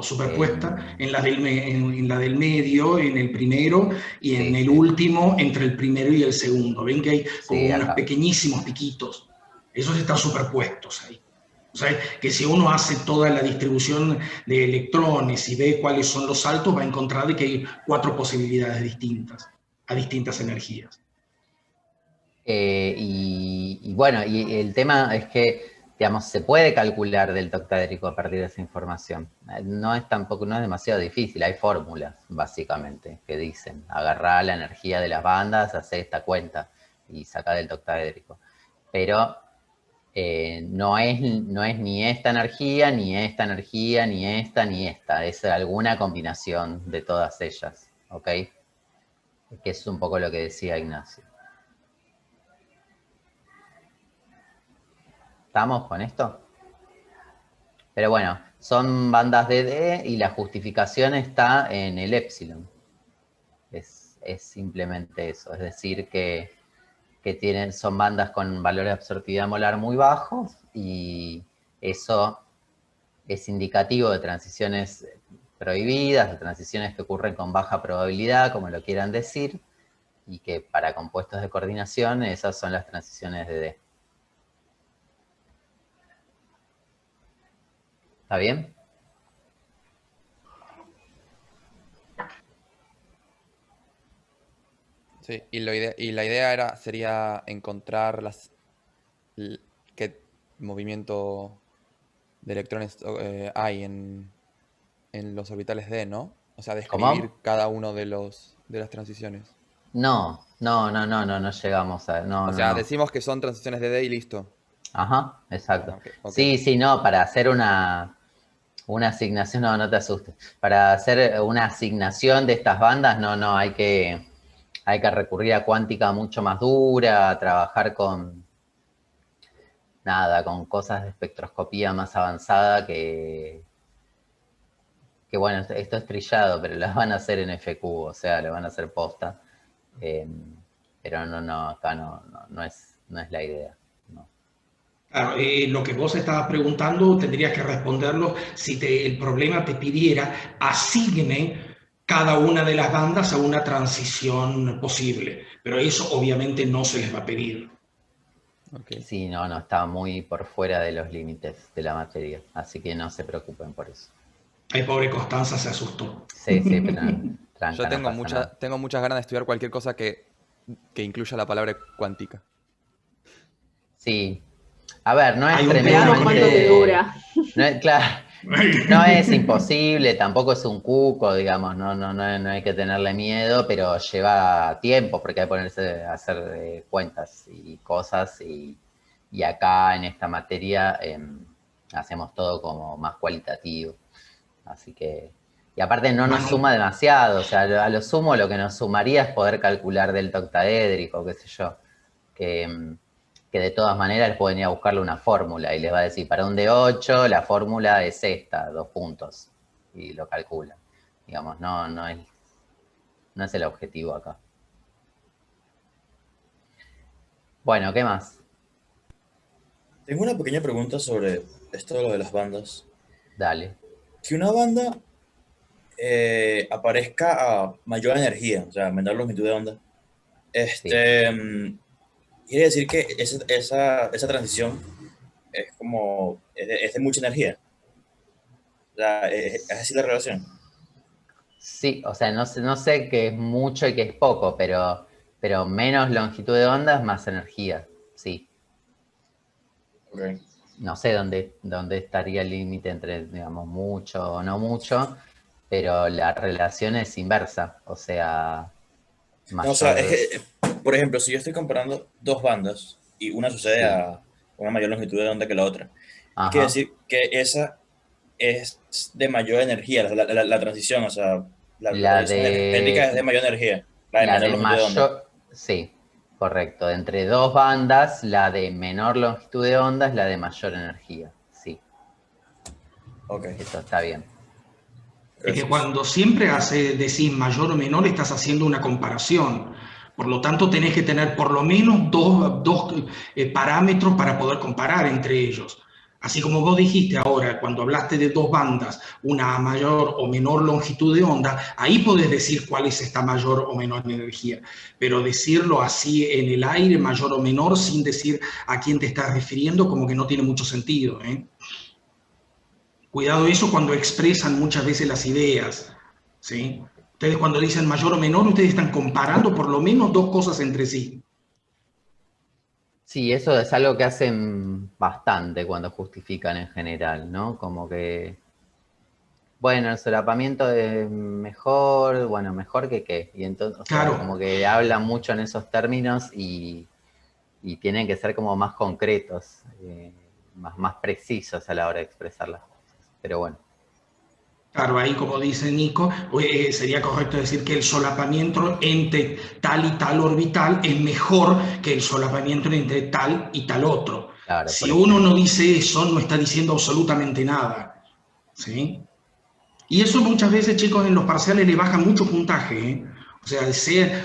superpuesta en la del medio, en el primero, y en Sí, el sí, último, entre el primero y el segundo. Ven que hay como sí, unos acá. pequeñísimos piquitos. Esos están superpuestos ahí. O sea, que si uno hace toda la distribución de electrones y ve cuáles son los saltos, va a encontrar de que hay 4 posibilidades distintas a distintas energías. Y bueno, y el tema es que, digamos, se puede calcular delta octaédrico a partir de esa información. No es tampoco, no es demasiado difícil, hay fórmulas, básicamente, que dicen, agarrá la energía de las bandas, hace esta cuenta y saca delta octaédrico. Pero no es ni esta energía, ni esta energía, ni esta, ni esta. Es alguna combinación de todas ellas, ¿ok? Que es un poco lo que decía Ignacio. ¿Estamos con esto? Pero bueno, son bandas DD y la justificación está en el epsilon. Es simplemente eso, es decir que son bandas con valores de absortividad molar muy bajos y eso es indicativo de transiciones prohibidas, de transiciones que ocurren con baja probabilidad, como lo quieran decir, y que para compuestos de coordinación esas son las transiciones DD. ¿Está bien? Sí, y la idea sería encontrar qué movimiento de electrones hay en los orbitales D, ¿no? O sea, describir ¿Cómo? cada uno de las transiciones. No llegamos a... No, O no, sea, no. decimos que son transiciones de D y listo. Ajá, exacto. Ah, ok, ok. Sí, sí, no, para hacer una asignación, no te asustes. Para hacer una asignación de estas bandas, no, hay que recurrir a cuántica mucho más dura, a trabajar con cosas de espectroscopía más avanzada que bueno, esto es trillado, pero las van a hacer en FQ, o sea, lo van a hacer posta. Eh, pero acá no es la idea. No. Claro, lo que vos estabas preguntando tendrías que responderlo si el problema te pidiera asigne cada una de las bandas a una transición posible, pero eso obviamente no se les va a pedir. Ok. Sí, no, está muy por fuera de los límites de la materia, así que no se preocupen por eso. Ay, pobre Constanza se asustó. Sí, pero Yo tranca, no pasa nada. tengo muchas ganas de estudiar cualquier cosa que incluya la palabra cuántica. Sí, a ver, no es Hay un Veamos cuánto te tremendamente, dura. no es, claro, no es imposible, tampoco es un cuco, digamos, no hay que tenerle miedo, pero lleva tiempo porque hay que ponerse a hacer cuentas y cosas y acá en esta materia hacemos todo como más cualitativo, así que, y aparte no nos Manu, suma demasiado, o sea, a lo sumo lo que nos sumaría es poder calcular delta octaédrico, qué sé yo, que, que de todas maneras pueden ir a buscarle una fórmula y les va a decir, para un D8 la fórmula es esta, 2 puntos, y lo calculan. Digamos, no es el objetivo acá. Bueno, ¿qué más? Tengo una pequeña pregunta sobre esto de lo de las bandas. Dale. Que una banda aparezca a mayor energía, o sea, menor longitud de onda, Sí. quiere decir que esa transición es como, es de mucha energía. O sea, es así la relación. Sí, o sea, no sé qué es mucho y qué es poco, pero menos longitud de onda es más energía, sí. Okay. No sé dónde estaría el límite entre, digamos, mucho o no mucho, pero la relación es inversa, o sea, No, o sea, es mayor... que, por ejemplo, si yo estoy comparando dos bandas y una sucede Sí, a una mayor longitud de onda que la otra, quiere ajá. decir que esa es de mayor energía, la transición, o sea, la La relación energética es de de, mayor energía, la de la menor de longitud de onda. mayor, sí, correcto. Entre dos bandas, la de menor longitud de onda es la de mayor energía. Sí, Ok, eso está bien. es que gracias. cuando siempre decís mayor o menor, estás haciendo una comparación. Por lo tanto, tenés que tener por lo menos dos parámetros para poder comparar entre ellos. Así como vos dijiste ahora, cuando hablaste de dos bandas, una a mayor o menor longitud de onda, ahí podés decir cuál es esta mayor o menor energía. Pero decirlo así en el aire, mayor o menor, sin decir a quién te estás refiriendo, como que no tiene mucho sentido, ¿eh? Cuidado eso cuando expresan muchas veces las ideas, ¿sí? Ustedes cuando dicen mayor o menor, ustedes están comparando por lo menos dos cosas entre sí. Sí, eso es algo que hacen bastante cuando justifican en general, ¿no? Como que, bueno, el solapamiento es mejor, bueno, mejor que qué. Y entonces, o sea, Claro, como que hablan mucho en esos términos y tienen que ser como más concretos, más precisos a la hora de expresar las cosas. Pero bueno. claro, ahí como dice Nico, sería correcto decir que el solapamiento entre tal y tal orbital es mejor que el solapamiento entre tal y tal otro. Claro, por Si uno no ejemplo. dice eso, no está diciendo absolutamente nada, ¿sí? Y eso muchas veces, chicos, en los parciales le baja mucho puntaje, ¿eh? O sea,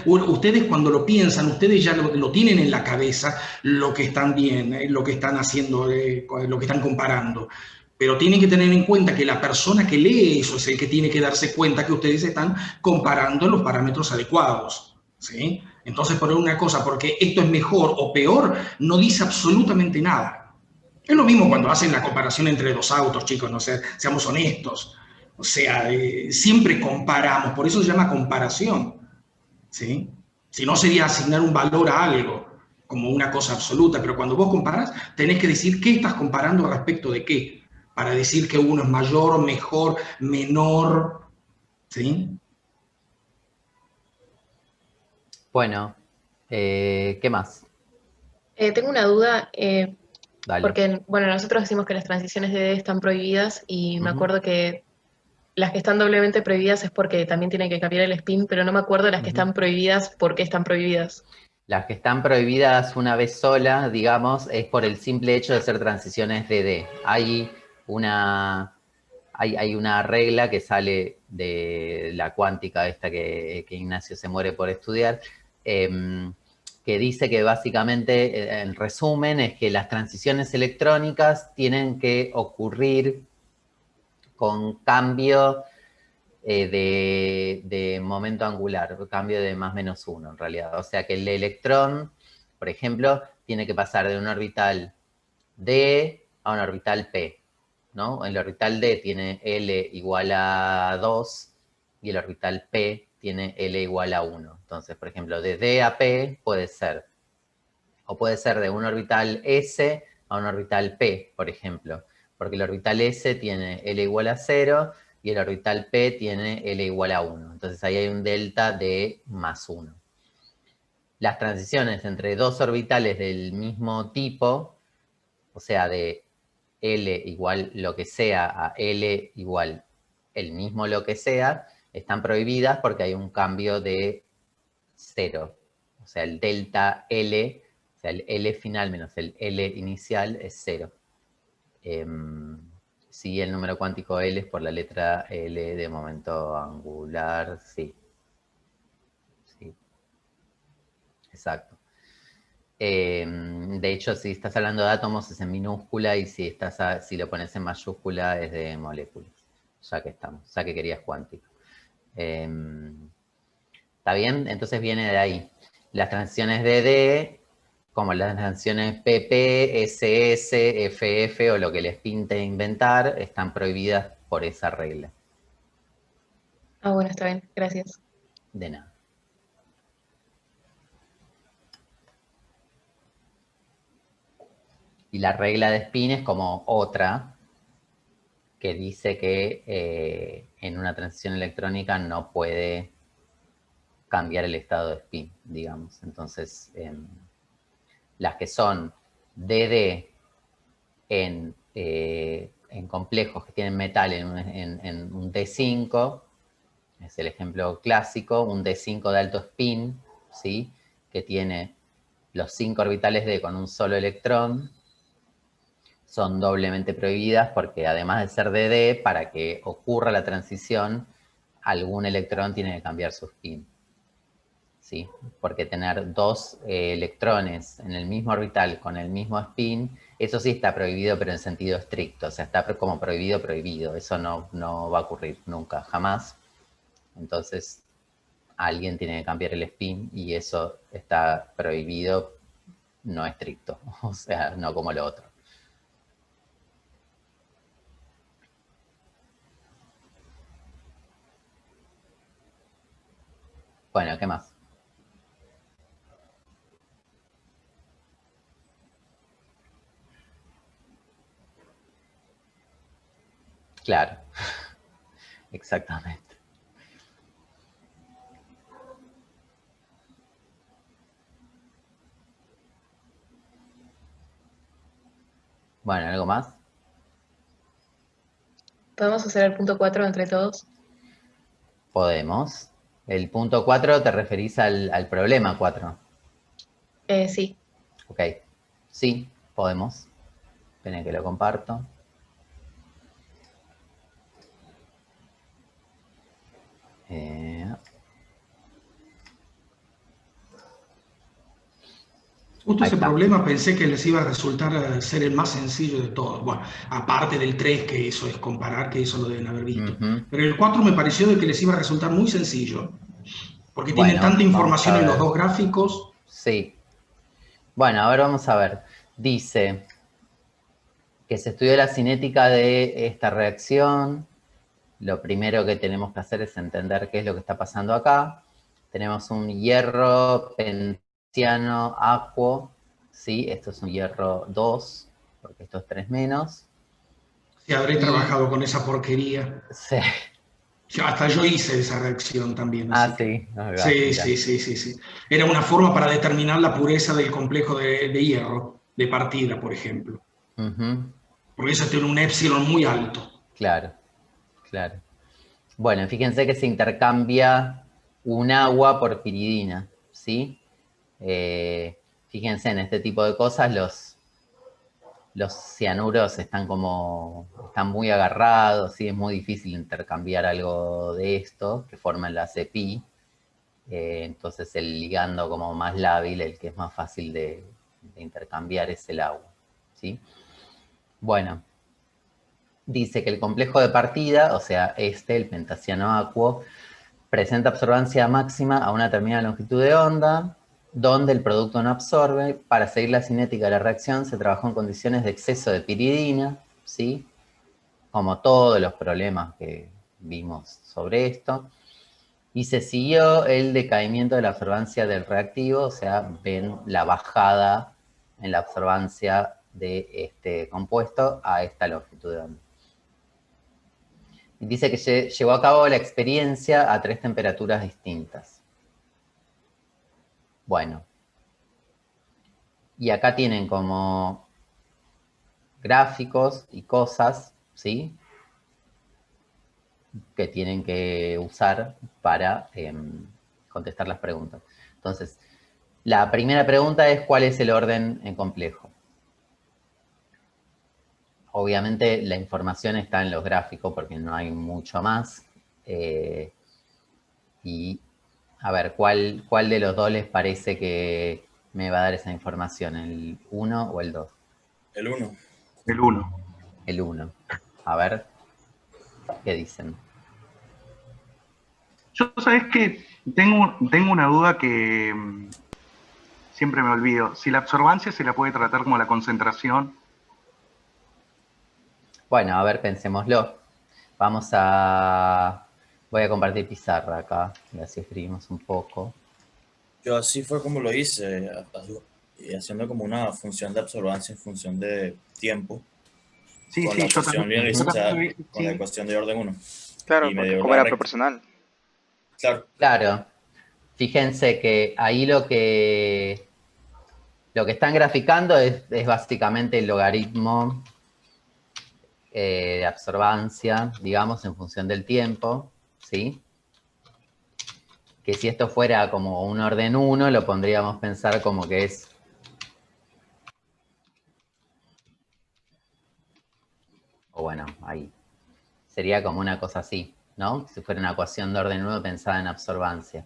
ustedes cuando lo piensan, ustedes ya lo tienen en la cabeza lo que están bien, lo que están haciendo, lo que están comparando. Pero tienen que tener en cuenta que la persona que lee eso es el que tiene que darse cuenta que ustedes están comparando los parámetros adecuados, ¿sí? Entonces, por una cosa, porque esto es mejor o peor, no dice absolutamente nada. Es lo mismo cuando hacen la comparación entre dos autos, chicos, no sé, seamos honestos. O sea, siempre comparamos, por eso se llama comparación, ¿sí? Si no sería asignar un valor a algo como una cosa absoluta, pero cuando vos comparas, tenés que decir qué estás comparando respecto de qué, para decir que uno es mayor, mejor, menor, ¿sí? Bueno, ¿qué más? Tengo una duda, Dale. porque, bueno, nosotros decimos que las transiciones de D están prohibidas y me Ujú, acuerdo que las que están doblemente prohibidas es porque también tienen que cambiar el spin, pero no me acuerdo las que ujú. están prohibidas, por qué están prohibidas. Las que están prohibidas una vez sola, digamos, es por el simple hecho de ser transiciones de D. Una, hay una regla que sale de la cuántica esta que Ignacio se muere por estudiar, que dice que básicamente, en resumen, es que las transiciones electrónicas tienen que ocurrir con cambio de momento angular, cambio de más menos uno en realidad. O sea que el electrón, por ejemplo, tiene que pasar de un orbital D a un orbital P, ¿no? El orbital D tiene L igual a 2 y el orbital P tiene L igual a 1. Entonces, por ejemplo, de D a P puede ser, o puede ser de un orbital S a un orbital P, por ejemplo, porque el orbital S tiene L igual a 0 y el orbital P tiene L igual a 1. Entonces ahí hay un delta de más 1. Las transiciones entre dos orbitales del mismo tipo, o sea, de L igual lo que sea a L igual el mismo lo que sea, están prohibidas porque hay un cambio de 0. O sea, el delta L, o sea, el L final menos el L inicial es 0. Si el número cuántico L es por la letra L de momento angular, sí. Sí, exacto. De hecho, si estás hablando de átomos es en minúscula y si lo pones en mayúscula es de moléculas. Ya que estamos, ya que querías cuántico. ¿Está bien? Entonces viene de ahí. Las transiciones de D, como las transiciones PP, SS, FF o lo que les pinte inventar, están prohibidas por esa regla. Ah, bueno, está bien, gracias. De nada. Y la regla de spin es como otra que dice que en una transición electrónica no puede cambiar el estado de spin, digamos. Entonces, las que son DD en complejos que tienen metal en un D5, es el ejemplo clásico, un D5 de alto spin, ¿sí? Que tiene los 5 orbitales D con un solo electrón, son doblemente prohibidas porque además de ser DD, para que ocurra la transición, algún electrón tiene que cambiar su spin. ¿sí? Porque tener dos electrones en el mismo orbital con el mismo spin, eso sí está prohibido, pero en sentido estricto, o sea, está como prohibido, prohibido. Eso no va a ocurrir nunca, jamás. Entonces, alguien tiene que cambiar el spin y eso está prohibido, no estricto, o sea, no como lo otro. Bueno, ¿qué más? Claro, exactamente. Bueno, ¿algo más? ¿Podemos hacer el punto 4 entre todos? Podemos. El punto 4 te referís al problema 4. Sí. Ok. Sí, podemos. Esperen que lo comparto. Justo Ahí ese está. problema pensé que les iba a resultar ser el más sencillo de todos. Bueno, aparte del 3, que eso es comparar, que eso lo deben haber visto. Ujú. Pero el 4 me pareció de que les iba a resultar muy sencillo, porque tiene Bueno, tanta vamos información a en los ver. dos gráficos. Sí. Bueno, a ver, vamos a ver. Dice que se estudió la cinética de esta reacción. Lo primero que tenemos que hacer es entender qué es lo que está pasando acá. Tenemos un hierro pentiano aquo, ¿sí? Esto es un hierro 2, porque esto es 3 menos. Si habré Y trabajado con esa porquería. sí. Hasta yo hice esa reacción también, Ah, así que. sí, acá, Sí, mira. sí, sí, sí, sí. Era una forma para determinar la pureza del complejo de hierro, de partida, por ejemplo. Ujú, Porque eso tiene un épsilon muy alto. claro, claro. Bueno, fíjense que se intercambia un agua por piridina, ¿sí? Fíjense en este tipo de cosas, los cianuros están muy agarrados, ¿sí? Es muy difícil intercambiar algo de esto, que forman la CPI. Entonces el ligando como más lábil, el que es más fácil de intercambiar es el agua, ¿sí? Bueno, dice que el complejo de partida, o sea, el pentasiano acuo, presenta absorbancia máxima a una determinada longitud de onda, donde el producto no absorbe. Para seguir la cinética de la reacción se trabajó en condiciones de exceso de piridina, ¿sí? Como todos los problemas que vimos sobre esto. Y se siguió el decaimiento de la absorbancia del reactivo, o sea, ven la bajada en la absorbancia de este compuesto a esta longitud de onda. Dice que se llevó a cabo la experiencia a 3 temperaturas distintas. Bueno, y acá tienen como gráficos y cosas, ¿sí? Que tienen que usar para contestar las preguntas. Entonces, la primera pregunta es ¿cuál es el orden en complejo? Obviamente la información está en los gráficos porque no hay mucho más. Y a ver, ¿cuál de los dos les parece que me va a dar esa información? ¿El 1 o el 2? El 1. El 1. El 1. A ver, ¿qué dicen? Yo sabes que tengo una duda que siempre me olvido. Si la absorbancia se la puede tratar como la concentración. Bueno, a ver, pensémoslo. Voy a compartir pizarra acá, y así escribimos un poco. Yo así fue como lo hice, haciendo como una función de absorbancia en función de tiempo, Sí, con la sí, yo ecuación también, yo también linealizada, lo hice con la así. ecuación de orden 1, Claro, y me porque dio como la era recta. proporcional. Claro, Claro, fíjense que ahí lo que están graficando es básicamente el logaritmo de absorbancia, digamos, en función del tiempo, ¿sí? Que si esto fuera como un orden 1, lo pondríamos pensar como que es o bueno, ahí. Sería como una cosa así, ¿no? Si fuera una ecuación de orden 1 pensada en absorbancia.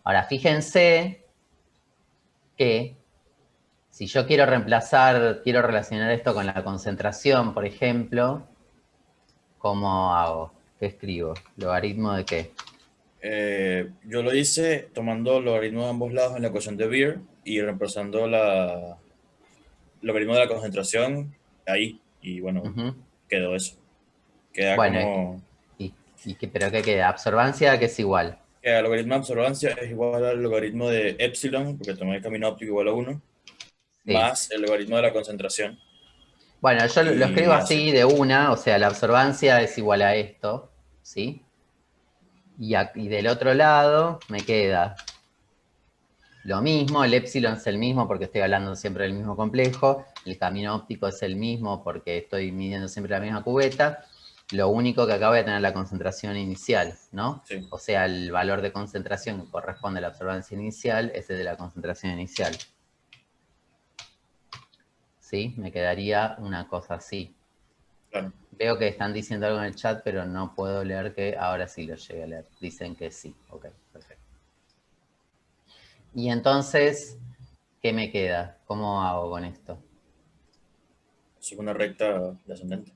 Ahora, fíjense que si yo quiero relacionar esto con la concentración, por ejemplo, ¿cómo hago? ¿Qué escribo? ¿Logaritmo de qué? Yo lo hice tomando logaritmo de ambos lados en la ecuación de Beer y reemplazando el logaritmo de la concentración ahí. Y bueno, Ujú. quedó eso. Queda Bueno, como ¿pero qué queda? ¿Absorbancia que es igual? que el logaritmo de absorbancia es igual al logaritmo de epsilon, porque tomé el camino óptico igual a 1, Sí. más el logaritmo de la concentración. Bueno, yo lo escribo Y así así. de una, o sea, la absorbancia es igual a esto, ¿sí? Y del otro lado me queda lo mismo, el epsilon es el mismo porque estoy hablando siempre del mismo complejo, el camino óptico es el mismo porque estoy midiendo siempre la misma cubeta, lo único que acá voy a tener la concentración inicial, ¿no? Sí. O sea, el valor de concentración que corresponde a la absorbancia inicial es el de la concentración inicial. ¿Sí? Me quedaría una cosa así. Claro. Veo que están diciendo algo en el chat, pero no puedo leer que ahora sí lo llegué a leer. Dicen que sí. Ok, perfecto. Y entonces, ¿qué me queda? ¿Cómo hago con esto? Es una recta descendente.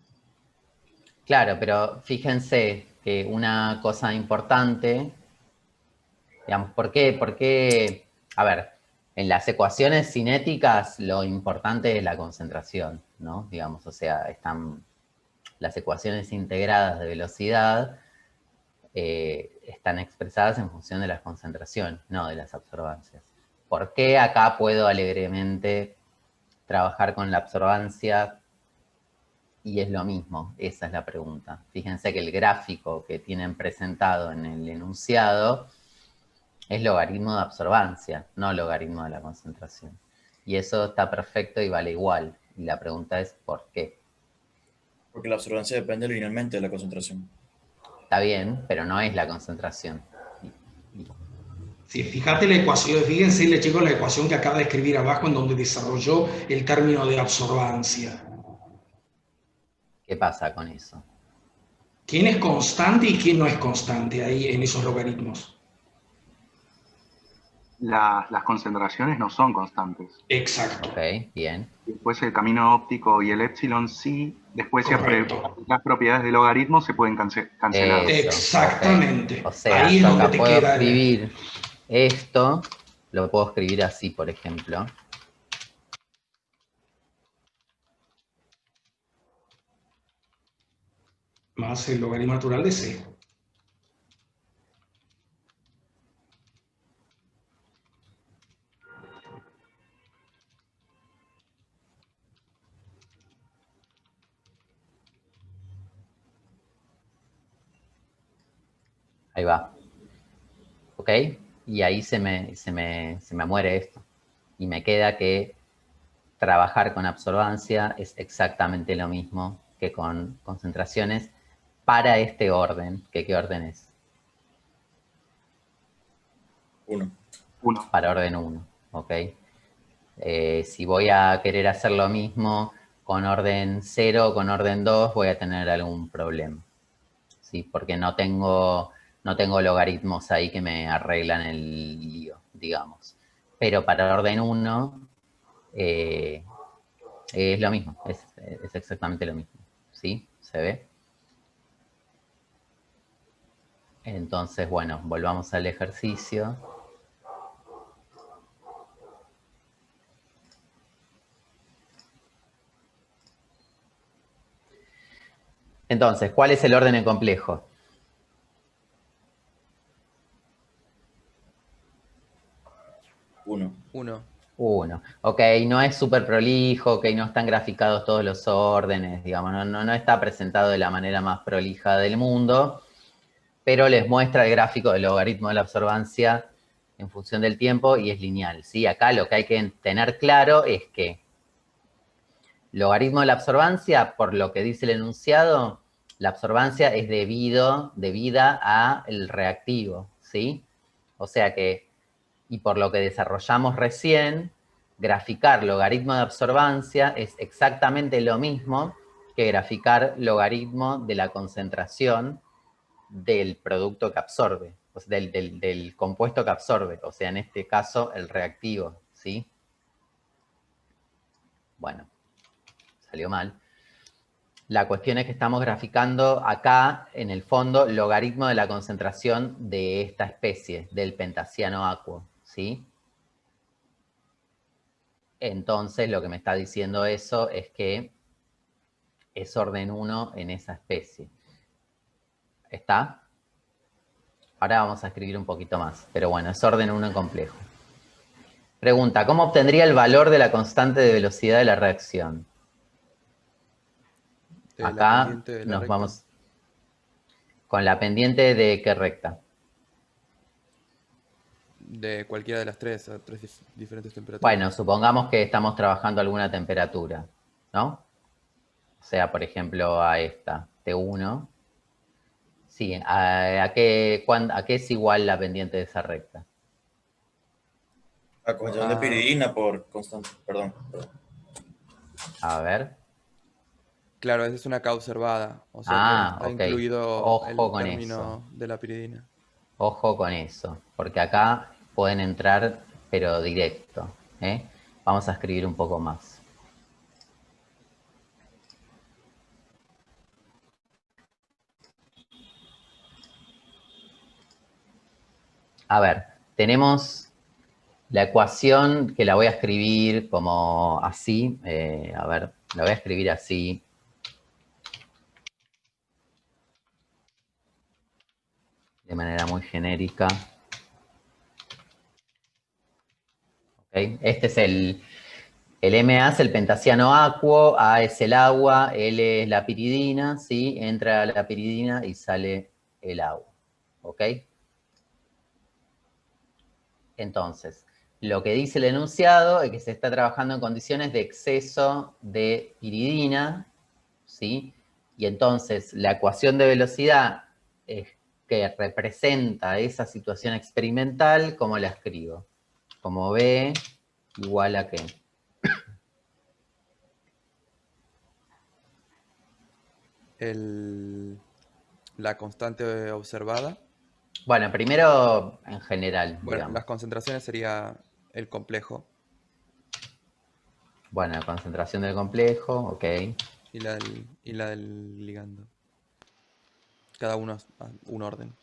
Claro, pero fíjense que una cosa importante, digamos, ¿por qué? A ver, en las ecuaciones cinéticas lo importante es la concentración, ¿no? Digamos, o sea, están las ecuaciones integradas de velocidad están expresadas en función de la concentración, no de las absorbancias. ¿Por qué acá puedo alegremente trabajar con la absorbancia y es lo mismo? Esa es la pregunta. Fíjense que el gráfico que tienen presentado en el enunciado es logaritmo de absorbancia, no logaritmo de la concentración. Y eso está perfecto y vale igual. Y la pregunta es ¿por qué? Porque la absorbancia depende linealmente de la concentración. Está bien, pero no es la concentración. Sí, fíjate la ecuación, fíjense, chicos, la ecuación que acaba de escribir abajo en donde desarrolló el término de absorbancia. ¿Qué pasa con eso? ¿Quién es constante y quién no es constante ahí en esos logaritmos? Las concentraciones no son constantes. Exacto, Ok, bien. Después el camino óptico y el epsilon sí. Después si correcto. las propiedades de logaritmo se pueden cancelar. Eso, ok. Exactamente. O sea, Ahí es yo donde acá te puedo queda escribir esto, lo puedo escribir así, por ejemplo. más el logaritmo natural de C. Ahí va. ¿Ok? Y ahí se me muere esto. Y me queda que trabajar con absorbancia es exactamente lo mismo que con concentraciones para este orden. ¿Qué orden es? 1. Para orden 1. ¿Ok? Si voy a querer hacer lo mismo con orden 0 o con orden 2, voy a tener algún problema. ¿Sí? Porque no tengo logaritmos ahí que me arreglan el lío, digamos. Pero para orden 1 es lo mismo, es exactamente lo mismo. ¿Sí? ¿Se ve? Entonces, bueno, volvamos al ejercicio. Entonces, ¿cuál es el orden en complejo? 1. 1. 1. Ok, no es súper prolijo, ok, no están graficados todos los órdenes, digamos, no está presentado de la manera más prolija del mundo, pero les muestra el gráfico del logaritmo de la absorbancia en función del tiempo y es lineal, ¿sí? Acá lo que hay que tener claro es que logaritmo de la absorbancia, por lo que dice el enunciado, la absorbancia es debida al reactivo, ¿sí? O sea que, y por lo que desarrollamos recién, graficar logaritmo de absorbancia es exactamente lo mismo que graficar logaritmo de la concentración del producto que absorbe. pues del compuesto que absorbe, o sea, en este caso el reactivo, ¿sí? Bueno, salió mal. La cuestión es que estamos graficando acá, en el fondo, logaritmo de la concentración de esta especie, del pentasiano acuo, ¿sí? Entonces, lo que me está diciendo eso es que es orden 1 en esa especie. ¿Está? Ahora vamos a escribir un poquito más, pero bueno, es orden 1 en complejo. Pregunta, ¿cómo obtendría el valor de la constante de velocidad de la reacción? De la Acá pendiente de la nos recta. vamos con la pendiente de qué recta. De cualquiera de las tres, a tres diferentes temperaturas. Bueno, supongamos que estamos trabajando a alguna temperatura, ¿no? O sea, por ejemplo, a esta, T1. Sí, ¿a qué es igual la pendiente de esa recta? La concentración de piridina por constante. Perdón. A ver. Claro, esa es una K observada, o sea que está Ok. incluido Ojo el con término eso. de la piridina. Ojo con eso, porque acá pueden entrar, pero directo, ¿eh? Vamos a escribir un poco más. A ver, tenemos la ecuación que la voy a escribir como así. A ver, la voy a escribir así. De manera muy genérica. ¿Okay? Este es el MA es el pentasiano acuo, A es el agua, L es la piridina, ¿sí? Entra la piridina y sale el agua. ¿Ok? Entonces, lo que dice el enunciado es que se está trabajando en condiciones de exceso de piridina, ¿sí? Y entonces la ecuación de velocidad es que representa esa situación experimental, ¿cómo la escribo? Como V igual a ¿qué? La constante observada. Bueno, primero en general, Bueno, digamos. las concentraciones sería el complejo Bueno, concentración del complejo, ok. y la del ligando. Cada uno es un orden.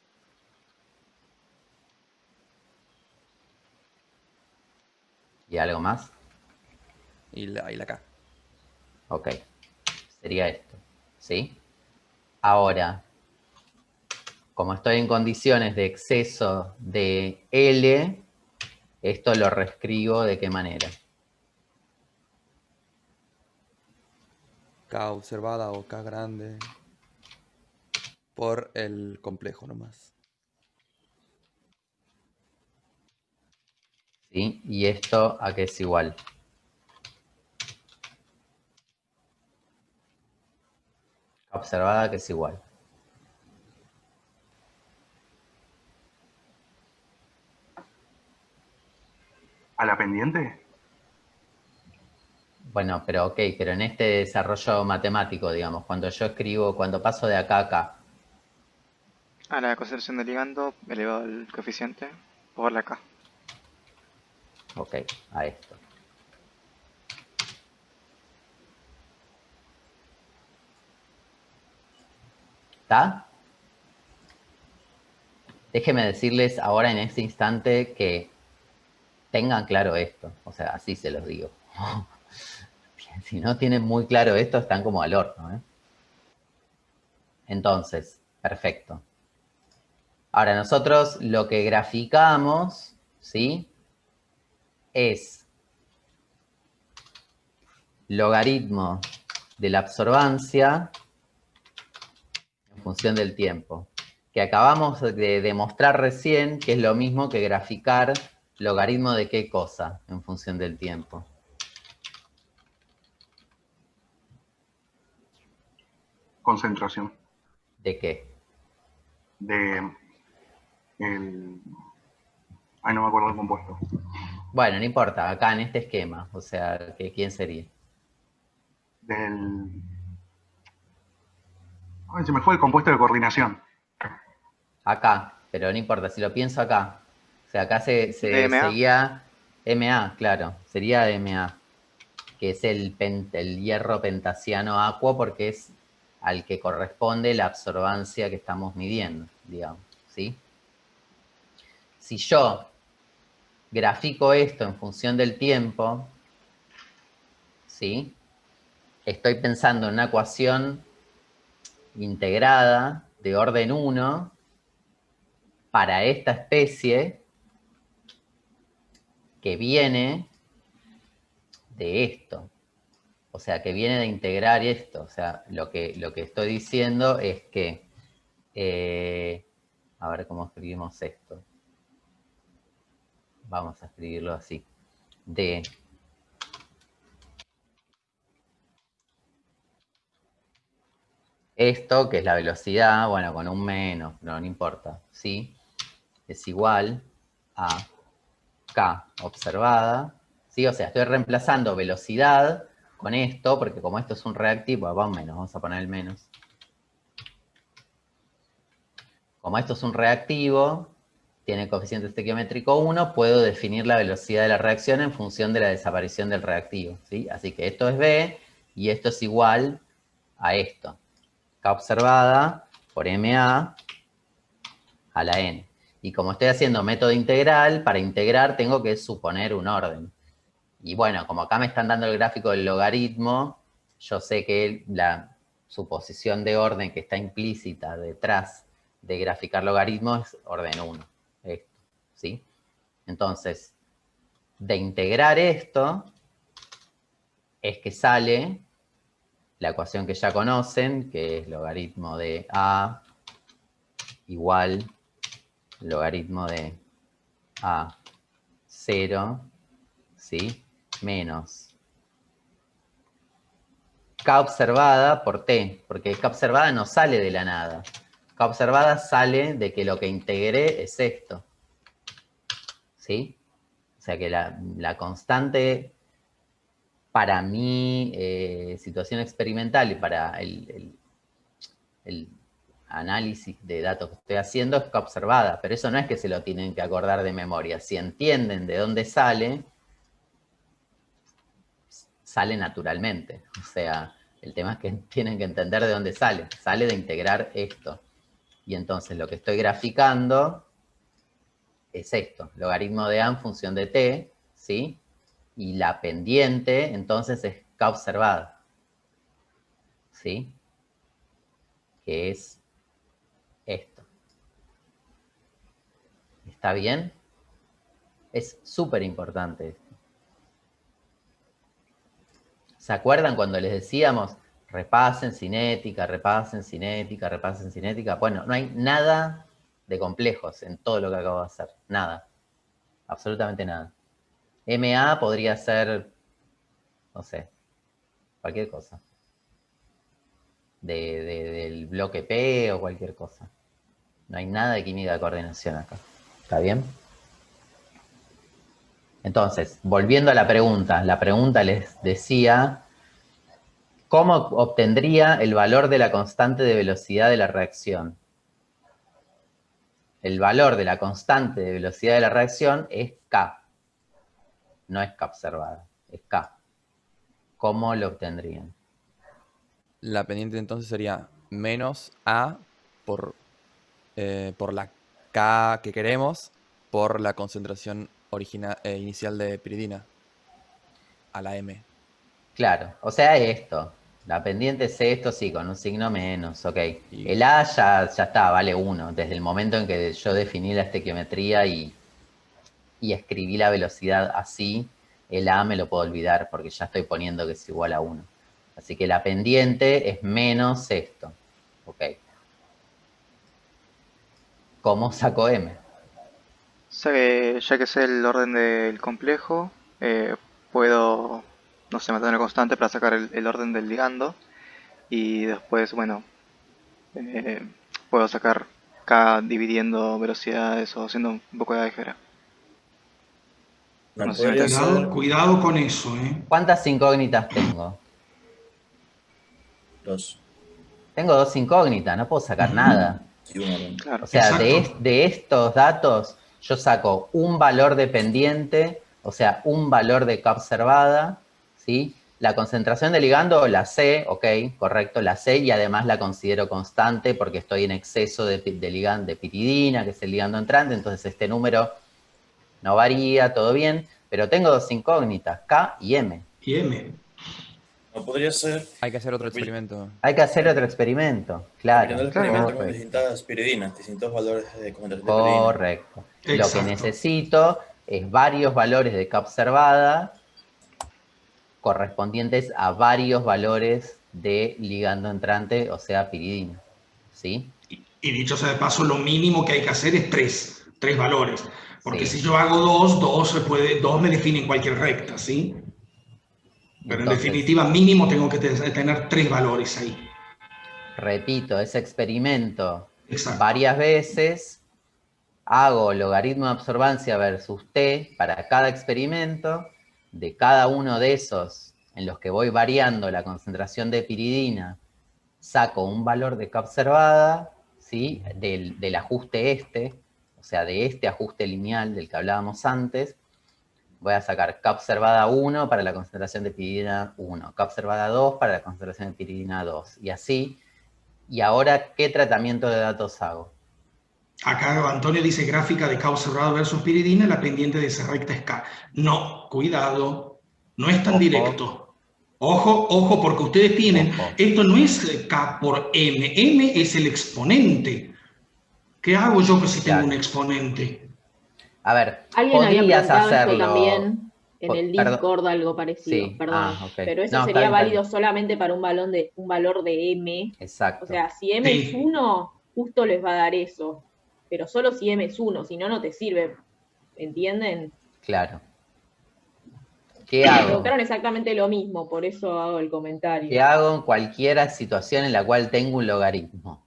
¿Y algo más? Y la K. Ok. Sería esto, ¿sí? Ahora, como estoy en condiciones de exceso de L, esto lo reescribo ¿de qué manera? K observada o K grande por el complejo nomás. ¿Sí? ¿Y esto a qué es igual? Observada que es igual. ¿A la pendiente? Bueno, pero ok, pero en este desarrollo matemático, digamos, cuando yo escribo, cuando paso de acá a acá, A la concentración de ligando elevado al coeficiente por la K. ok, a esto. ¿Está? Déjenme decirles ahora en este instante que tengan claro esto, o sea, así se los digo. Si no tienen muy claro esto, están como al horno, ¿eh? Entonces, perfecto. Ahora, nosotros lo que graficamos, ¿sí? Es logaritmo de la absorbancia en función del tiempo, que acabamos de demostrar recién que es lo mismo que graficar logaritmo de qué cosa en función del tiempo. Concentración. ¿De qué? Ay, no me acuerdo el compuesto. Bueno, no importa, acá en este esquema, o sea, ¿quién sería? Ay, se me fue el compuesto de coordinación. Acá, pero no importa, si lo pienso acá. O sea, acá se DMA. seguía MA, claro, sería MA, que es el hierro pentasiano aquo, porque es al que corresponde la absorbancia que estamos midiendo, digamos, ¿sí? Si yo grafico esto en función del tiempo, ¿sí? Estoy pensando en una ecuación integrada de orden 1 para esta especie que viene de esto. O sea, que viene de integrar esto. O sea, lo que estoy diciendo es que... a ver cómo escribimos esto. Vamos a escribirlo así. De esto, que es la velocidad, bueno, con un menos, no importa, ¿sí? Es igual a K observada, ¿sí? O sea, estoy reemplazando velocidad con esto, porque como esto es un reactivo, va un menos, vamos a poner el menos. Como esto es un reactivo, tiene coeficiente estequiométrico 1, puedo definir la velocidad de la reacción en función de la desaparición del reactivo, ¿sí? Así que esto es B y esto es igual a esto. K observada por MA a la N. Y como estoy haciendo método integral, para integrar tengo que suponer un orden. Y bueno, como acá me están dando el gráfico del logaritmo, yo sé que la suposición de orden que está implícita detrás de graficar logaritmos es orden 1. Esto, ¿sí? Entonces, de integrar esto, es que sale la ecuación que ya conocen, que es logaritmo de A igual logaritmo de A0, ¿sí? Menos K observada por T, porque K observada no sale de la nada. K observada sale de que lo que integré es esto, ¿sí? O sea que la constante para mi situación experimental y para el análisis de datos que estoy haciendo es K observada, pero eso no es que se lo tienen que acordar de memoria. Si entienden de dónde sale, sale naturalmente. O sea, el tema es que tienen que entender de dónde sale. Sale de integrar esto. Y entonces lo que estoy graficando es esto, logaritmo de A en función de T, ¿sí? Y la pendiente, entonces, es K observada, ¿sí? Que es esto. ¿Está bien? Es súper importante esto. ¿Se acuerdan cuando les decíamos repasen cinética, repasen cinética, repasen cinética? Bueno, no hay nada de complejos en todo lo que acabo de hacer. Nada. Absolutamente nada. MA podría ser, no sé, cualquier cosa. Del bloque P o cualquier cosa. No hay nada de química de coordinación acá. ¿Está bien? Entonces, volviendo a la pregunta les decía, ¿cómo obtendría el valor de la constante de velocidad de la reacción? El valor de la constante de velocidad de la reacción es K. No es K observada, es K. ¿Cómo lo obtendrían? La pendiente entonces sería menos A por la K que queremos por la concentración inicial de piridina a la M. Claro, o sea, esto. La pendiente es esto, sí, con un signo menos, ok. Y- El A ya está, vale 1. Desde el momento en que yo definí la estequiometría y escribí la velocidad así, el A me lo puedo olvidar porque ya estoy poniendo que es igual a 1. Así que la pendiente es menos esto. Ok. ¿Cómo saco M? Ya que sé el orden del complejo, puedo, no sé, mantener una constante para sacar el orden del ligando. Y después, bueno, eh, puedo sacar K dividiendo velocidades o haciendo un poco de álgebra. No No sé si me podría entendí. ser Cuidado con eso, ¿eh? ¿Cuántas incógnitas tengo? 2. Tengo 2 incógnitas, no puedo sacar Ujú. nada. Y un orden. Claro. O sea, Exacto. de estos datos yo saco un valor dependiente, o sea, un valor de K observada, ¿sí? La concentración de ligando la sé, ok, correcto, la sé y además la considero constante porque estoy en exceso de ligando de piridina, que es el ligando entrante, entonces este número no varía, todo bien, pero tengo dos incógnitas, K y M. Y M. No podría ser, Hay que hacer otro repi- experimento. Hay que hacer otro experimento, repitiendo claro, el Claro. experimento con correcto. distintas piridinas, distintos valores de concentración de piridina. Correcto. Lo que Exacto. necesito es varios valores de K observada correspondientes a varios valores de ligando entrante, o sea, piridina. ¿Sí? Y dicho sea de paso, lo mínimo que hay que hacer es tres valores. Porque si Sí. yo hago dos me definen cualquier recta, ¿sí? Pero en Entonces, definitiva, mínimo tengo que tener tres valores ahí. repito ese experimento Exacto. varias veces, hago logaritmo de absorbancia versus t para cada experimento, de cada uno de esos en los que voy variando la concentración de piridina, saco un valor de K observada, ¿sí? Del ajuste este, o sea, de este ajuste lineal del que hablábamos antes, voy a sacar K observada 1 para la concentración de piridina 1, K observada 2 para la concentración de piridina 2, y así. Y ahora, ¿qué tratamiento de datos hago? Acá Antonio dice gráfica de K observado versus piridina, la pendiente de esa recta es K. No, cuidado, no es tan Ojo, directo. Ojo, ojo, porque ustedes tienen, ojo. esto no es K por M, M es el exponente. ¿Qué hago yo que si tengo un Claro. exponente? A ver, Alguien había podrías preguntado esto hacerlo... también en el Perdón. Discord, algo parecido, Sí, perdón. ok. Pero eso No, está sería bien, está bien. válido solamente para un valor de M. O Exacto. sea, si M es Sí, 1, justo les va a dar eso. Pero solo si M es 1, si no, no te sirve. ¿Entienden? Claro. ¿Qué Me hago? preguntaron exactamente lo mismo, por eso hago el ¿Qué comentario. hago en cualquier situación en la cual tengo un logaritmo?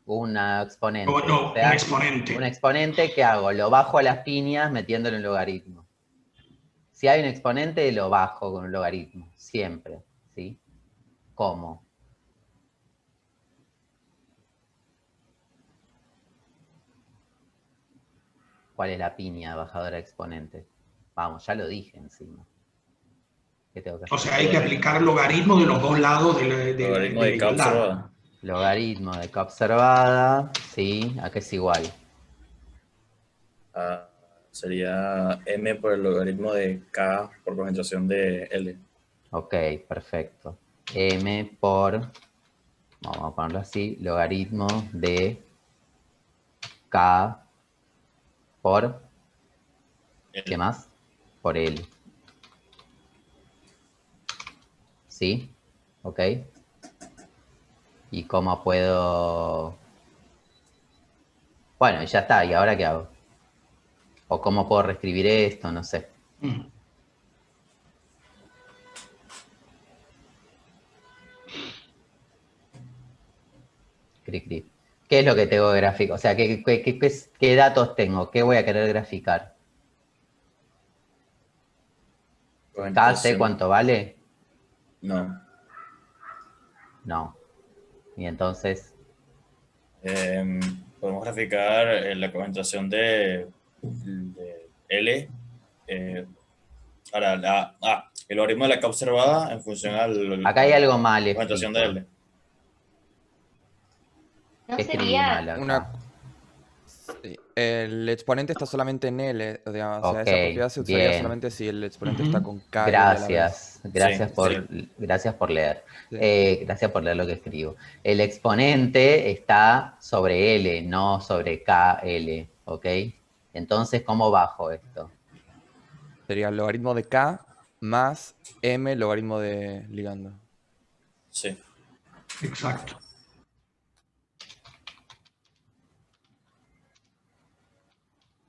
Un o exponente. O no, un sea, un exponente. exponente, ¿qué hago? Lo bajo a las piñas metiéndole un logaritmo. Si hay un exponente, lo bajo con un logaritmo. Siempre. ¿Sí? ¿Cómo? ¿Cuál es la piña bajadora de exponente? Vamos, ya lo dije encima. ¿Qué tengo que O hacer? sea, hay que aplicar logaritmo de los dos lados Logaritmo de la de K igualdad. observada. Logaritmo de K observada, ¿sí? ¿A qué es igual? Ah, sería M por el logaritmo de K por concentración de L. Ok, perfecto. M por, vamos a ponerlo así, logaritmo de K por, ¿qué L. más? Por L. ¿Sí? Ok. ¿Y cómo puedo...? Bueno, y ya está. ¿Y ahora qué hago? ¿O cómo puedo reescribir esto? No sé. Mm. Cri, cri. ¿Qué es lo que tengo que graficar? O sea, ¿qué datos tengo? ¿Qué voy a querer graficar? ¿K sé Concentración. cuánto vale? No. No. Y entonces, Podemos graficar la concentración de L. Ahora, el logaritmo de la K observada en función a acá hay algo la mal concentración de escrito. L. No ¿Qué escribí mal sería, acá? Sí, el exponente está solamente en L, digamos, o sea, Ok, esa propiedad se usaría bien. solamente si el exponente está Ujú. con K y L a la vez. Gracias. Sí, sí. Gracias por leer. Sí. Gracias por leer lo que escribo. El exponente está sobre L, no sobre KL, ¿ok? Entonces, ¿cómo bajo esto? Sería el logaritmo de K más M logaritmo de ligando. Sí. Exacto.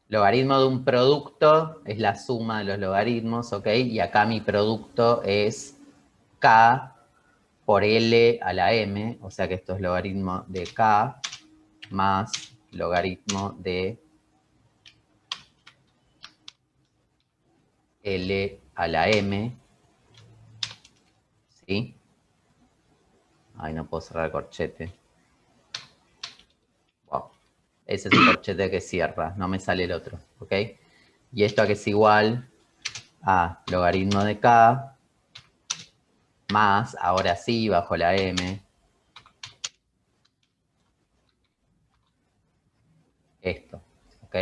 Logaritmo de un producto es la suma de los logaritmos, ¿ok? Y acá mi producto es K por L a la M, o sea que esto es logaritmo de K más logaritmo de L a la M, ¿sí? Ay, no puedo cerrar el corchete. Wow. Ese es el corchete que cierra, no me sale el otro, ¿ok? Y esto que es igual a logaritmo de K más, ahora sí, bajo la M, esto, ¿ok?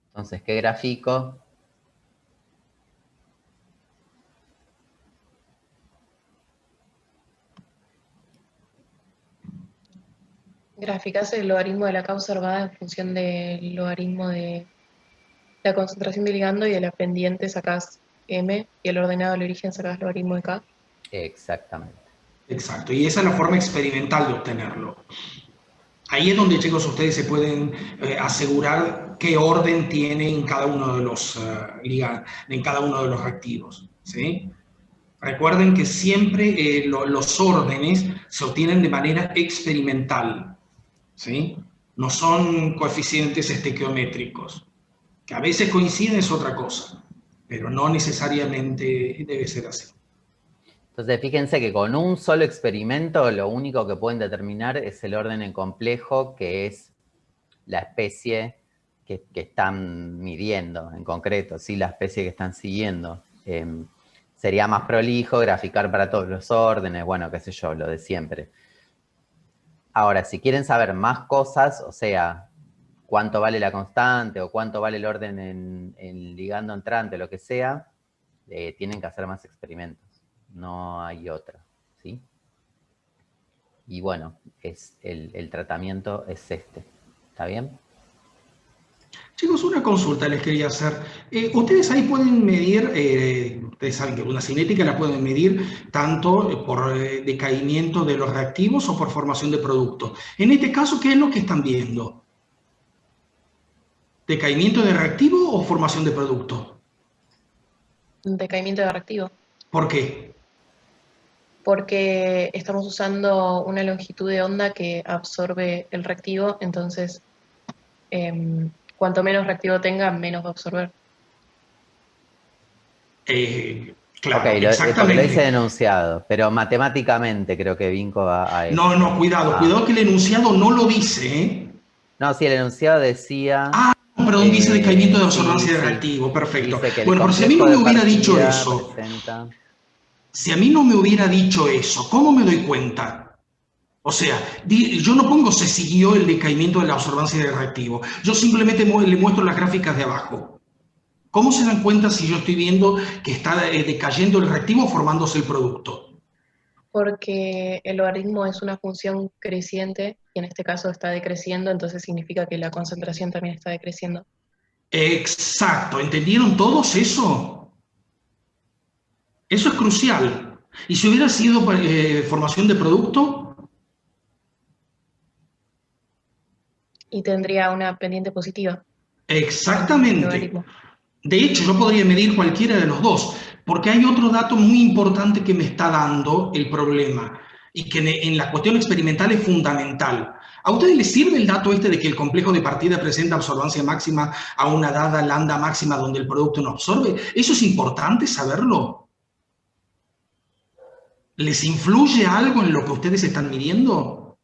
Entonces, ¿qué grafico? Graficás el logaritmo de la K observada en función del logaritmo de la concentración del ligando y de la pendiente sacás M y el ordenado del origen sacás logaritmo de K. Exactamente. Exacto, y esa es la forma experimental de obtenerlo. Ahí es donde, chicos, ustedes se pueden asegurar qué orden tiene en cada uno de los en cada uno de los activos, ¿sí? Recuerden que siempre los órdenes se obtienen de manera experimental, ¿sí? No son coeficientes estequiométricos, que a veces coinciden es otra cosa, pero no necesariamente debe ser así. Entonces, fíjense que con un solo experimento lo único que pueden determinar es el orden en complejo, que es la especie que están midiendo en concreto, ¿sí? La especie que están siguiendo. Sería más prolijo graficar para todos los órdenes, bueno, qué sé yo, lo de siempre. Ahora, si quieren saber más cosas, o sea, cuánto vale la constante o cuánto vale el orden en ligando entrante, lo que sea, tienen que hacer más experimentos. No hay otra, ¿sí? Y bueno, el tratamiento es este. ¿Está bien? Chicos, una consulta les quería hacer. Ustedes ahí pueden medir, ustedes saben que una cinética la pueden medir tanto por decaimiento de los reactivos o por formación de productos. En este caso, ¿qué es lo que están viendo? ¿Decaimiento de reactivo o formación de producto? Decaimiento de reactivo. ¿Por qué? Porque estamos usando una longitud de onda que absorbe el reactivo, entonces cuanto menos reactivo tenga, menos va a absorber. Claro, Ok, porque lo exactamente. hice enunciado, pero matemáticamente creo que vinco a eso. No, no, cuidado, cuidado que el enunciado no lo dice, ¿eh? No, sí, el enunciado decía... Ah, perdón, dice decaimiento de sí, absorbancia de sí. reactivo, perfecto. Dice que el Bueno, pero si a mí no complejo me de hubiera dicho partida eso, presenta... si a mí no me hubiera dicho eso, ¿cómo me doy cuenta? O sea, yo no pongo se siguió el decaimiento de la absorbancia de reactivo. Yo simplemente le muestro las gráficas de abajo. ¿Cómo se dan cuenta si yo estoy viendo que está decayendo el reactivo o formándose el producto? Porque el logaritmo es una función creciente y en este caso está decreciendo, entonces significa que la concentración también está decreciendo. Exacto, ¿entendieron todos eso? Eso es crucial. ¿Y si hubiera sido formación de producto? Y tendría una pendiente positiva. El Exactamente. logaritmo. De hecho, yo podría medir cualquiera de los dos, porque hay otro dato muy importante que me está dando el problema y que en la cuestión experimental es fundamental. ¿A ustedes les sirve el dato este de que el complejo de partida presenta absorbancia máxima a una dada lambda máxima donde el producto no absorbe? ¿Eso es importante saberlo? ¿Les influye algo en lo que ustedes están midiendo?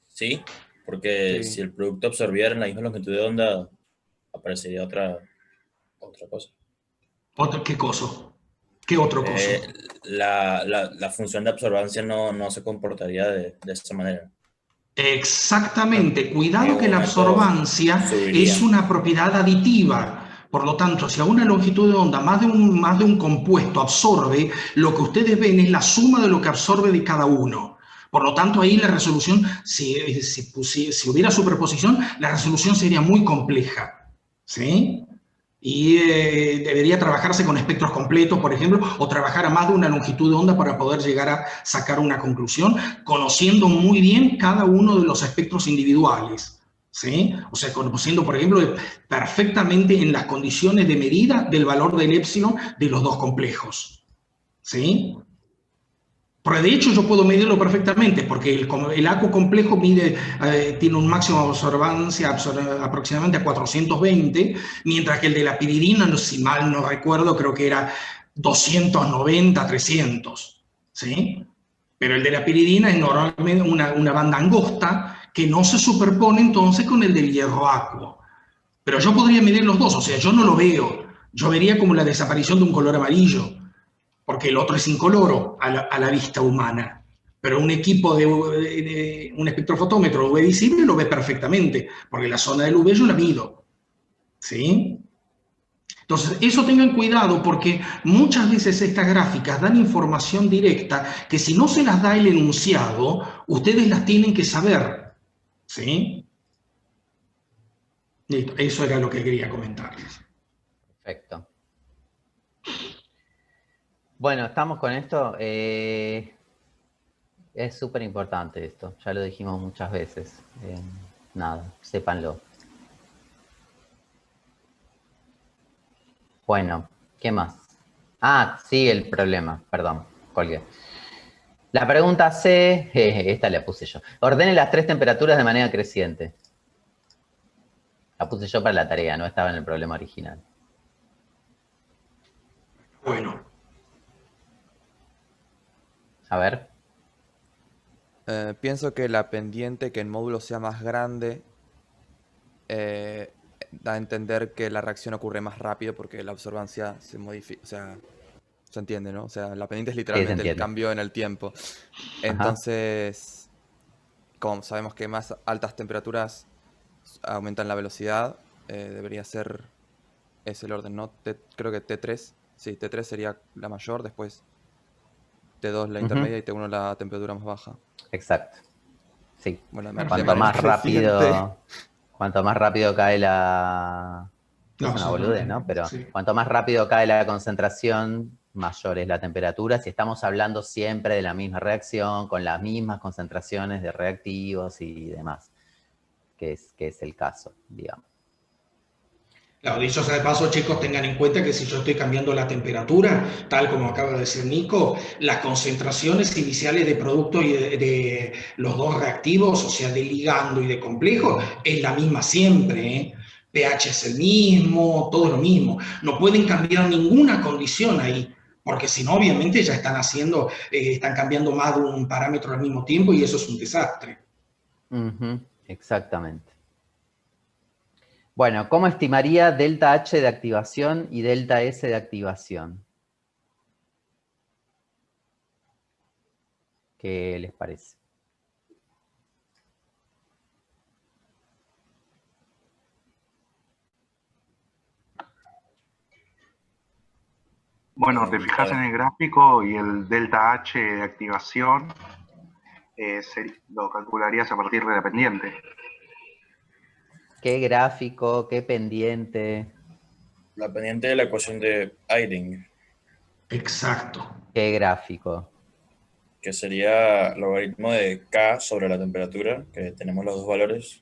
Sí, porque Sí. si el producto absorbiera en la misma longitud de onda, aparecería otra cosa. ¿Qué cosa? ¿Qué otro coso? La función de absorbancia no se comportaría de esa manera. Exactamente. En Cuidado algún que la momento absorbancia subiría. es una propiedad aditiva. Por lo tanto, si a una longitud de onda más de un compuesto absorbe, lo que ustedes ven es la suma de lo que absorbe de cada uno. Por lo tanto, ahí la resolución, si hubiera superposición, la resolución sería muy compleja. ¿Sí? Y debería trabajarse con espectros completos, por ejemplo, o trabajar a más de una longitud de onda para poder llegar a sacar una conclusión, conociendo muy bien cada uno de los espectros individuales. ¿Sí? O sea, conociendo, por ejemplo, perfectamente en las condiciones de medida del valor del épsilon de los dos complejos. ¿Sí? Porque de hecho yo puedo medirlo perfectamente, porque el ACO complejo tiene un máximo de absorbancia aproximadamente a 420, mientras que el de la piridina, si mal no recuerdo, creo que era 290, 300, ¿sí? Pero el de la piridina es normalmente una banda angosta que no se superpone entonces con el del hierro aquo. Pero yo podría medir los dos, o sea, yo no lo veo. Yo vería como la desaparición de un color amarillo, porque el otro es incoloro a la vista humana. Pero un equipo de un espectrofotómetro UV visible lo ve perfectamente, porque la zona del UV yo la mido, ¿sí? Entonces, eso tengan cuidado porque muchas veces estas gráficas dan información directa que si no se las da el enunciado, ustedes las tienen que saber, ¿sí? Listo, eso era lo que quería comentarles. Perfecto. Bueno, estamos con esto. Es súper importante esto, ya lo dijimos muchas veces. Nada, sépanlo. Bueno, ¿qué más? Ah, sí, el problema, perdón, colgué. La pregunta C, esta la puse yo. Ordene las 3 temperaturas de manera creciente. La puse yo para la tarea, no estaba en el problema original. Bueno. A ver. Pienso que la pendiente, que el módulo sea más grande, da a entender que la reacción ocurre más rápido porque la absorbancia se modifica, o sea, se entiende, ¿no? O sea, la pendiente es literalmente el cambio en el tiempo. Entonces, como sabemos que más altas temperaturas aumentan la velocidad, debería ser ese el orden, ¿no? Creo que T3, sí, T3 sería la mayor, después T2 la intermedia y T1 la temperatura más baja. Exacto. Sí. Bueno, Cuanto más rápido cae la... Es una boludez, ¿no? Pero sí. Cuanto más rápido cae la concentración, mayor es la temperatura. Si estamos hablando siempre de la misma reacción, con las mismas concentraciones de reactivos y demás, que es el caso, digamos. Claro, dicho sea de paso, chicos, tengan en cuenta que si yo estoy cambiando la temperatura, tal como acaba de decir Nico, las concentraciones iniciales de producto y de los dos reactivos, o sea, de ligando y de complejo, es la misma siempre, ¿eh? pH es el mismo, todo lo mismo. No pueden cambiar ninguna condición ahí, porque si no, obviamente ya están haciendo, están cambiando más de un parámetro al mismo tiempo y eso es un desastre. Exactamente. Bueno, ¿cómo estimaría delta H de activación y delta S de activación? ¿Qué les parece? Bueno, te fijas en el gráfico y el delta H de activación lo calcularías a partir de la pendiente. ¿Qué gráfico? ¿Qué pendiente? La pendiente de la ecuación de Eyring. Exacto. ¿Qué gráfico? Que sería logaritmo de K sobre la temperatura, que tenemos los dos valores,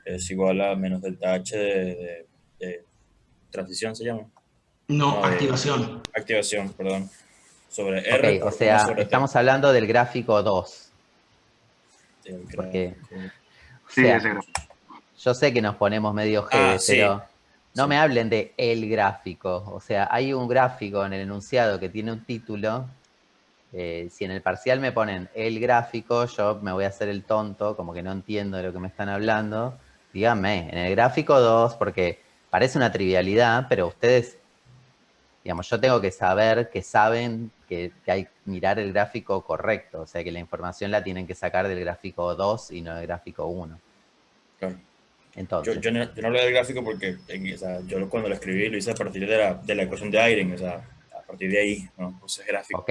es igual a menos delta H de transición, ¿se llama? No, activación. Activación, perdón. Sobre R. Ok, o sea, sobre estamos hablando del gráfico 2. Porque, o sea, yo sé que nos ponemos medio G, pero no me hablen de el gráfico. O sea, hay un gráfico en el enunciado que tiene un título. Si en el parcial me ponen el gráfico, yo me voy a hacer el tonto, como que no entiendo de lo que me están hablando. Díganme, en el gráfico 2, porque parece una trivialidad, pero ustedes, digamos, yo tengo que saber que saben que hay que mirar el gráfico correcto, o sea que la información la tienen que sacar del gráfico 2 y no del gráfico 1. Claro. Entonces, yo no hablé del gráfico porque o sea, yo cuando lo escribí lo hice a partir de la ecuación de Eyring, o sea, a partir de ahí, ¿no? Entonces gráfico. Ok,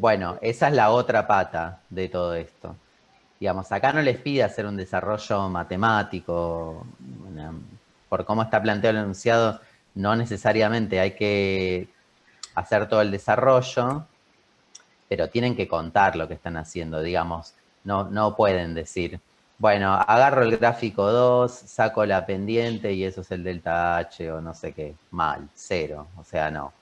bueno, esa es la otra pata de todo esto. Digamos, acá no les pide hacer un desarrollo matemático, por cómo está planteado el enunciado, no necesariamente hay que hacer todo el desarrollo, pero tienen que contar lo que están haciendo, digamos, no pueden decir, bueno, agarro el gráfico 2, saco la pendiente y eso es el delta H o no sé qué, mal, 0, o sea, no.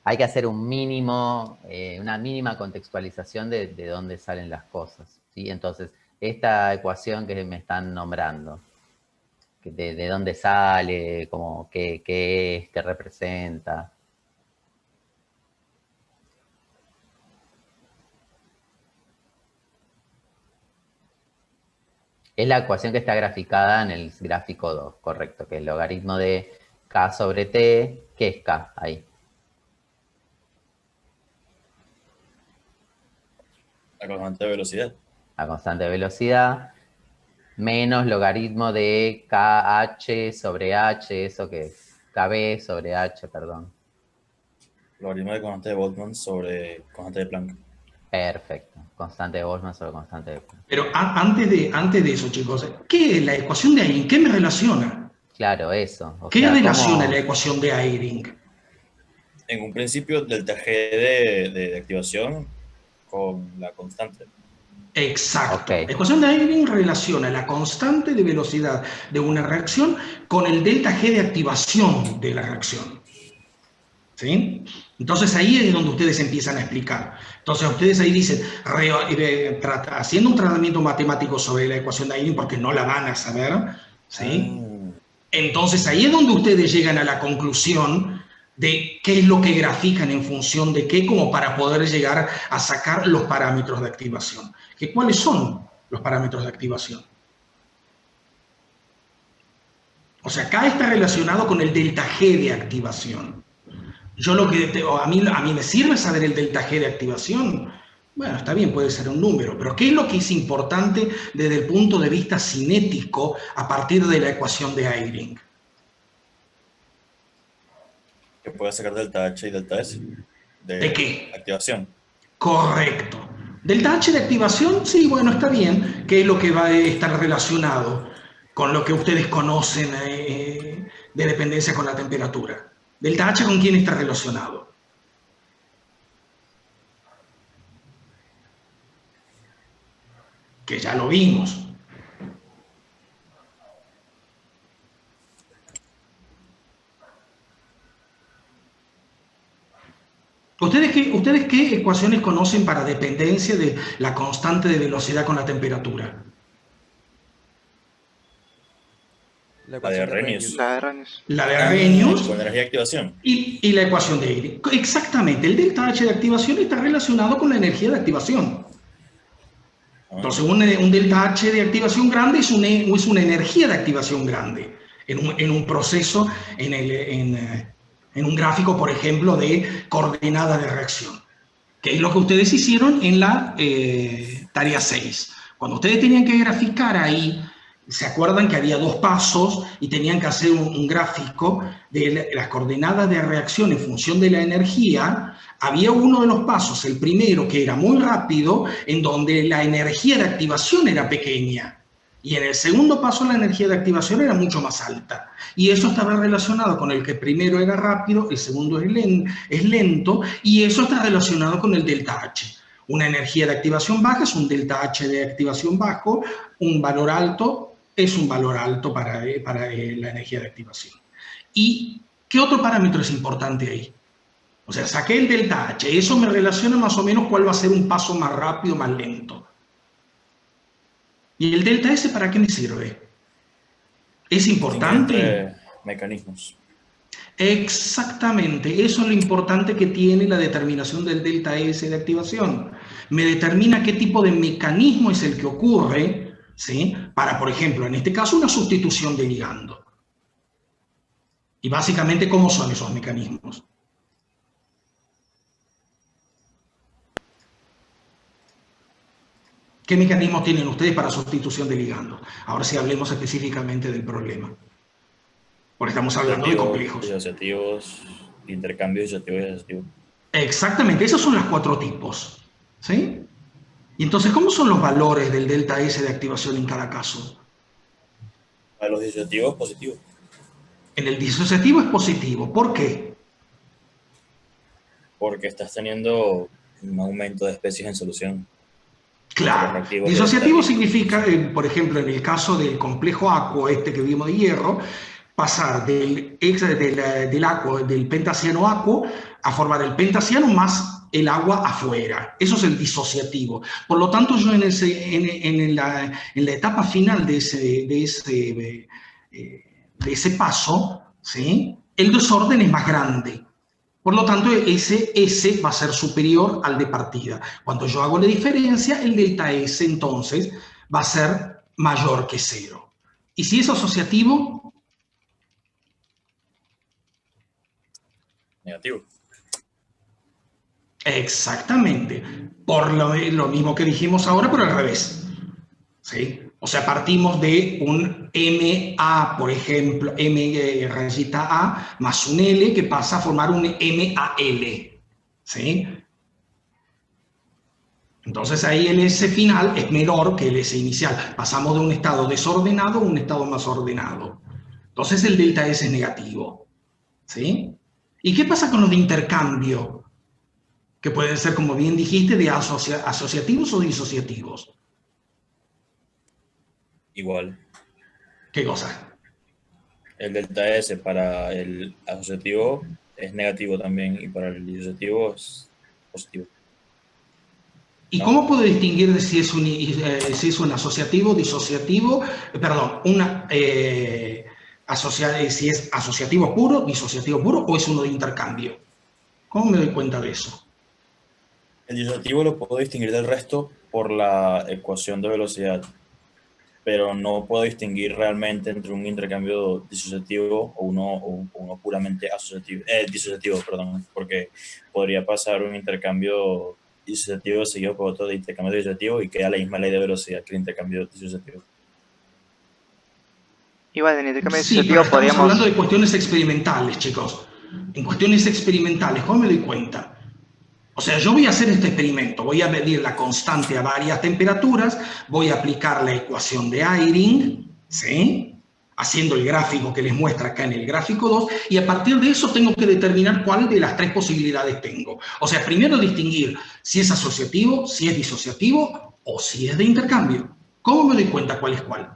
Hay que hacer un mínimo, una mínima contextualización de dónde salen las cosas, ¿sí? Entonces, esta ecuación que me están nombrando, de dónde sale, como qué es, qué representa. Es la ecuación que está graficada en el gráfico 2, correcto, que es el logaritmo de K sobre T. ¿Qué es K ahí? La constante de velocidad. La constante de velocidad, menos logaritmo de KH sobre H, eso que es KB sobre H, perdón. Logaritmo de constante de Boltzmann sobre constante de Planck. Perfecto, constante de Boltzmann sobre constante de Planck. Pero antes de eso, chicos, ¿qué es la ecuación de Eyring? ¿Qué me relaciona? Claro, eso. O ¿Qué sea, relaciona ¿cómo? la ecuación de Eyring? En un principio, delta G de activación con la constante. Exacto. Ok. La ecuación de Eyring relaciona la constante de velocidad de una reacción con el delta G de activación de la reacción. ¿Sí? Entonces ahí es donde ustedes empiezan a explicar. Entonces ustedes ahí dicen, haciendo un tratamiento matemático sobre la ecuación de Eyring, porque no la van a saber, ¿sí? Entonces ahí es donde ustedes llegan a la conclusión de qué es lo que grafican en función de qué, como para poder llegar a sacar los parámetros de activación. ¿Cuáles son los parámetros de activación? O sea, acá está relacionado con el delta G de activación. Yo a mí me sirve saber el delta G de activación. Bueno, está bien, puede ser un número, pero ¿qué es lo que es importante desde el punto de vista cinético a partir de la ecuación de Eyring? Que puede sacar delta H y delta S. ¿De qué? Activación. Correcto. Delta H de activación, sí, bueno, está bien, que es lo que va a estar relacionado con lo que ustedes conocen de dependencia con la temperatura. ¿Delta H con quién está relacionado? Que ya lo vimos. ¿Ustedes qué ecuaciones conocen para dependencia de la constante de velocidad con la temperatura? La La de ecuación de Arrhenius. La de Arrhenius. La de Arrhenius Con energía de activación. y la ecuación de Eyring. Exactamente, el delta H de activación está relacionado con la energía de activación. Entonces, un delta H de activación grande es una energía de activación grande en un proceso, en un gráfico, por ejemplo, de coordenada de reacción, que es lo que ustedes hicieron en la tarea 6. Cuando ustedes tenían que graficar ahí, se acuerdan que había 2 pasos y tenían que hacer un gráfico de las coordenadas de reacción en función de la energía. Había uno de los pasos, el primero, que era muy rápido, en donde la energía de activación era pequeña. Y en el segundo paso la energía de activación era mucho más alta. Y eso estaba relacionado con el que primero era rápido, el segundo es lento, y eso está relacionado con el delta H. Una energía de activación baja es un delta H de activación bajo, un valor alto es un valor alto para la energía de activación. ¿Y qué otro parámetro es importante ahí? O sea, saqué el delta H, eso me relaciona más o menos cuál va a ser un paso más rápido, más lento. ¿Y el delta S para qué me sirve? ¿Es importante? Mecanismos. Exactamente, eso es lo importante que tiene la determinación del delta S de activación. Me determina qué tipo de mecanismo es el que ocurre, ¿sí? Para, por ejemplo, en este caso, una sustitución de ligando. Y básicamente, ¿cómo son esos mecanismos? ¿Qué mecanismos tienen ustedes para sustitución de ligando? Ahora sí hablemos específicamente del problema. Porque estamos hablando de complejos. Disociativos, intercambios disociativos y asociativos. Exactamente, esos son los 4 tipos. ¿Sí? Y entonces, ¿cómo son los valores del delta S de activación en cada caso? A los disociativos, positivo. En el disociativo es positivo. ¿Por qué? Porque estás teniendo un aumento de especies en solución. Claro. Disociativo significa, por ejemplo, en el caso del complejo acuo, este que vimos de hierro, pasar del pentaciano acuo a formar el pentaciano más el agua afuera. Eso es el disociativo. Por lo tanto, yo en la etapa final de ese paso, ¿sí? El desorden es más grande. Por lo tanto, ese S va a ser superior al de partida. Cuando yo hago la diferencia, el delta S entonces va a ser mayor que 0. Y si es asociativo, Negativo. exactamente. Por lo mismo que dijimos ahora, pero al revés. ¿Sí? O sea, partimos de un MA, por ejemplo, M rayita A, más un L que pasa a formar un MAL. ¿Sí? Entonces ahí el S final es menor que el S inicial. Pasamos de un estado desordenado a un estado más ordenado. Entonces el delta S es negativo. ¿Sí? ¿Y qué pasa con los de intercambio? Que pueden ser, como bien dijiste, de asociativos o disociativos. Igual. ¿Qué cosa? El delta S para el asociativo es negativo también y para el disociativo es positivo. ¿Y ¿No? cómo puedo distinguir de si es un asociativo, disociativo, perdón, si es asociativo puro, disociativo puro o es uno de intercambio? ¿Cómo me doy cuenta de eso? El disociativo lo puedo distinguir del resto por la ecuación de velocidad, pero no puedo distinguir realmente entre un intercambio disociativo o uno puramente asociativo, disociativo, perdón, porque podría pasar un intercambio disociativo seguido por otro de intercambio disociativo y queda la misma ley de velocidad que el intercambio disociativo. Igual en el intercambio Sí, pero disociativo estamos hablando podríamos... de cuestiones experimentales, chicos. En cuestiones experimentales, ¿cómo me doy cuenta? O sea, yo voy a hacer este experimento, voy a medir la constante a varias temperaturas, voy a aplicar la ecuación de Eyring, ¿sí? Haciendo el gráfico que les muestra acá en el gráfico 2, y a partir de eso tengo que determinar cuál de las tres posibilidades tengo. O sea, primero distinguir si es asociativo, si es disociativo o si es de intercambio. ¿Cómo me doy cuenta cuál es cuál?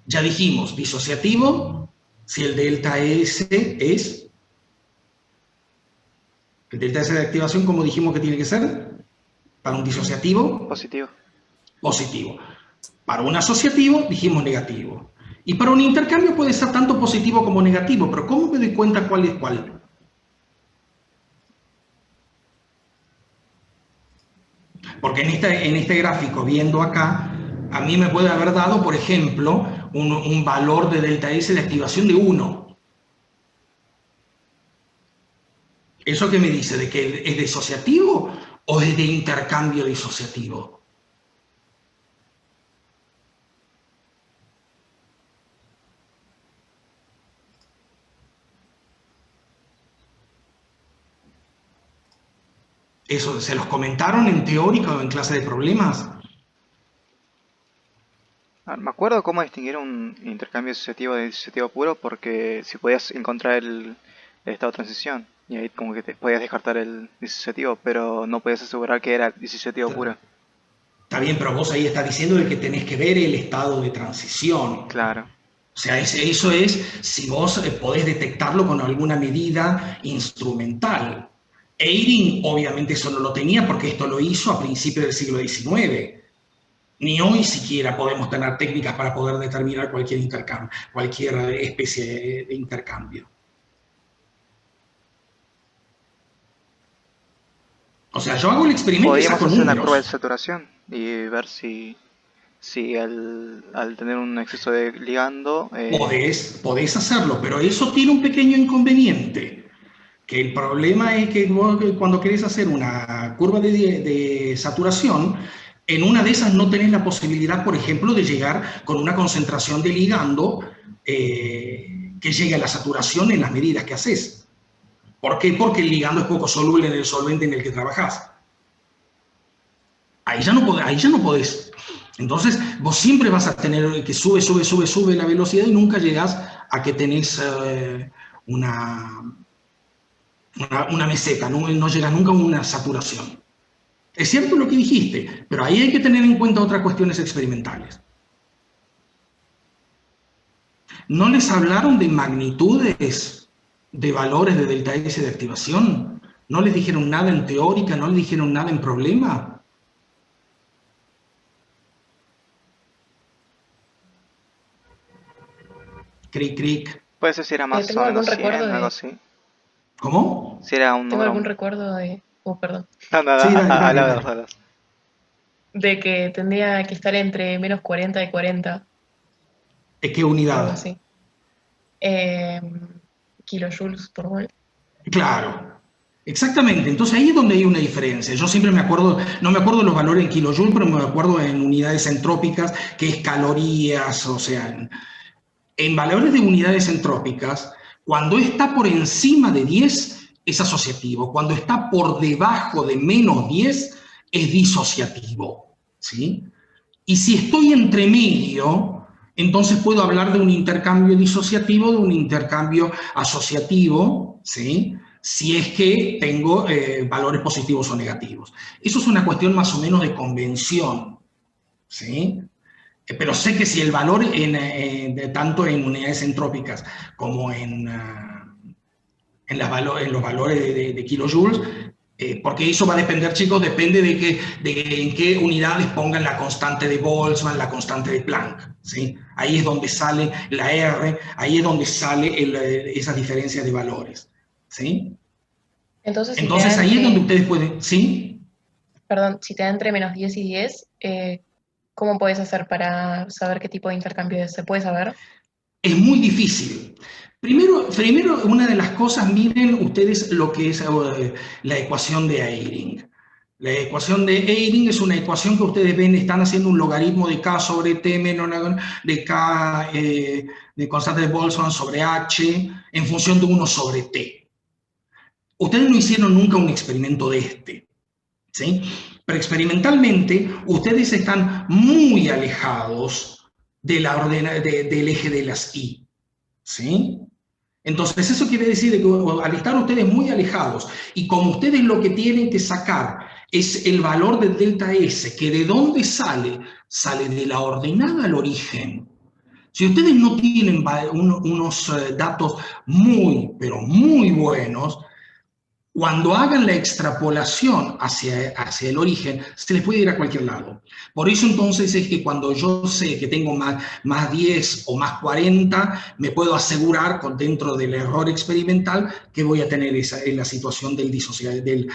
Ya dijimos, disociativo, si el delta S es... El delta S de activación, como dijimos que tiene que ser, para un disociativo, Positivo. positivo. Para un asociativo, dijimos negativo. Y para un intercambio puede ser tanto positivo como negativo, pero ¿cómo me doy cuenta cuál es cuál? Porque en este gráfico, viendo acá, a mí me puede haber dado, por ejemplo, un valor de delta S de activación de 1. ¿Eso qué me dice? ¿De que es disociativo o es de intercambio disociativo? ¿Eso se los comentaron en teórica o en clase de problemas? Me acuerdo cómo distinguir un intercambio disociativo de disociativo puro porque si podías encontrar el estado de transición y ahí como que te podías descartar el disociativo, pero no podías asegurar que era disociativo puro. Está bien, pero vos ahí estás diciendo de que tenés que ver el estado de transición. Claro. O sea, eso es si vos podés detectarlo con alguna medida instrumental. Eyring obviamente eso no lo tenía porque esto lo hizo a principios del siglo XIX. Ni hoy siquiera podemos tener técnicas para poder determinar cualquier intercambio, cualquier especie de intercambio. O sea, yo hago el experimento y Podríamos saco hacer una curva de números. saturación y ver si al tener un exceso de ligando... Podés hacerlo, pero eso tiene un pequeño inconveniente. Que el problema es que vos, cuando querés hacer una curva de saturación, en una de esas no tenés la posibilidad, por ejemplo, de llegar con una concentración de ligando que llegue a la saturación en las medidas que haces. ¿Por qué? Porque el ligando es poco soluble en el solvente en el que trabajás. Ahí ya no podés. Entonces, vos siempre vas a tener que sube la velocidad y nunca llegás a que tenés una meseta, no llega nunca a una saturación. Es cierto lo que dijiste, pero ahí hay que tener en cuenta otras cuestiones experimentales. ¿No les hablaron de magnitudes de valores de delta S de activación? ¿No les dijeron nada en teórica? ¿No les dijeron nada en problema? Cric, cric. Puede ser si era más Tengo o algún menos recuerdo 100, algo de... así. ¿Cómo? Si era un Tengo número... algún recuerdo de... Oh, perdón. No, no, no, Sí, dale, dale, habla, dale. habla. de que tendría que estar entre menos 40 y 40, ¿De qué algo unidad? así. Kilojoules por mol. Claro, exactamente. Entonces ahí es donde hay una diferencia. Yo siempre me acuerdo, no me acuerdo los valores en kilojoules, pero me acuerdo en unidades entrópicas, que es calorías, o sea, en valores de unidades entrópicas, cuando está por encima de 10 es asociativo, cuando está por debajo de menos 10 es disociativo, ¿sí? Y si estoy entre medio, entonces puedo hablar de un intercambio disociativo, de un intercambio asociativo, ¿sí? Si es que tengo valores positivos o negativos. Eso es una cuestión más o menos de convención, ¿sí? Pero sé que si el valor, tanto en unidades entrópicas como en los valores de kilojoules, porque eso va a depender, chicos, depende de en qué unidades pongan la constante de Boltzmann, la constante de Planck, ¿sí? Ahí es donde sale la R, ahí es donde sale esa diferencia de valores, ¿sí? Entonces, si te da Entonces ahí es donde entre, ustedes pueden, ¿sí? perdón, si te da entre menos 10 y 10, ¿cómo puedes hacer para saber qué tipo de intercambio es? ¿Se puede saber? Es muy difícil. Primero, una de las cosas, miren ustedes lo que es la ecuación de Eyring. La ecuación de Eyring es una ecuación que ustedes ven, están haciendo un logaritmo de K sobre T menos de K de constante de Boltzmann sobre H en función de 1 sobre T. Ustedes no hicieron nunca un experimento de este, ¿sí? Pero experimentalmente ustedes están muy alejados de del eje de las Y. ¿Sí? Entonces, eso quiere decir que al estar ustedes muy alejados y como ustedes lo que tienen que sacar es el valor del delta S, que de dónde sale, sale de la ordenada al origen. Si ustedes no tienen unos datos muy, pero muy buenos, cuando hagan la extrapolación hacia el origen, se les puede ir a cualquier lado. Por eso entonces es que cuando yo sé que tengo más 10 o más 40, me puedo asegurar dentro del error experimental que voy a tener en la situación del disociativo.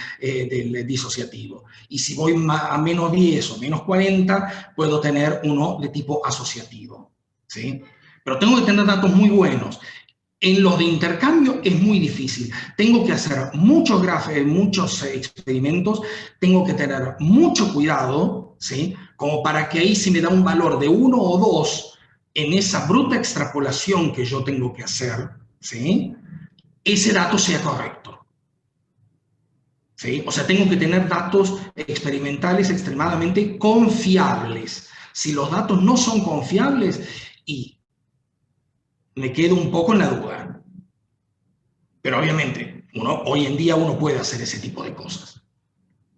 Y si voy a menos 10 o menos 40, puedo tener uno de tipo asociativo, ¿sí? Pero tengo que tener datos muy buenos. En los de intercambio es muy difícil. Tengo que hacer muchos experimentos, tengo que tener mucho cuidado, ¿sí? Como para que ahí si me da un valor de 1 o 2 en esa bruta extrapolación que yo tengo que hacer, ¿sí? Ese dato sea correcto. ¿Sí? O sea, tengo que tener datos experimentales extremadamente confiables. Si los datos no son confiables, y me quedo un poco en la duda. Pero obviamente, hoy en día uno puede hacer ese tipo de cosas,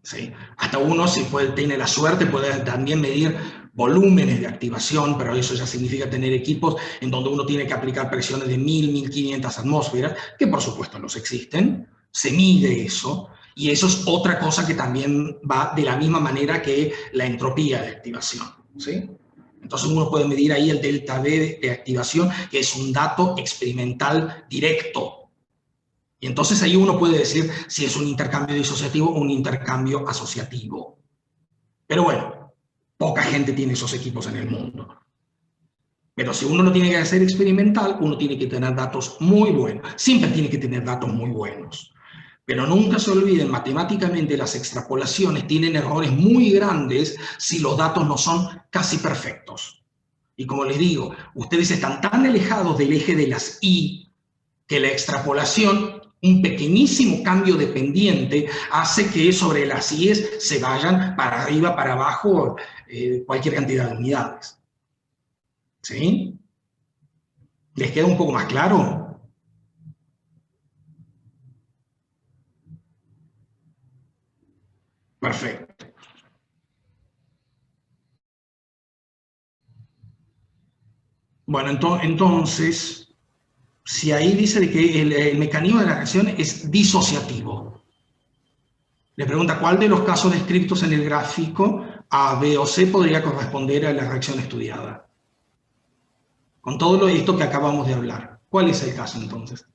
¿sí? Hasta uno, si tiene la suerte, puede también medir volúmenes de activación, pero eso ya significa tener equipos en donde uno tiene que aplicar presiones de 1000, 1500 atmósferas, que por supuesto los existen, se mide eso, y eso es otra cosa que también va de la misma manera que la entropía de activación, ¿sí? Entonces uno puede medir ahí el delta V de activación, que es un dato experimental directo. Y entonces ahí uno puede decir si es un intercambio disociativo o un intercambio asociativo. Pero bueno, poca gente tiene esos equipos en el mundo. Pero si uno lo tiene que hacer experimental, uno tiene que tener datos muy buenos. Siempre tiene que tener datos muy buenos. Pero nunca se olviden, matemáticamente las extrapolaciones tienen errores muy grandes si los datos no son casi perfectos. Y como les digo, ustedes están tan alejados del eje de las Y que la extrapolación, un pequeñísimo cambio de pendiente, hace que sobre las IES se vayan para arriba, para abajo, cualquier cantidad de unidades. ¿Sí? ¿Les queda un poco más claro? Perfecto. Bueno, entonces, si ahí dice de que el mecanismo de la reacción es disociativo, le pregunta cuál de los casos descritos en el gráfico A, B o C podría corresponder a la reacción estudiada. Con todo esto que acabamos de hablar, ¿cuál es el caso entonces?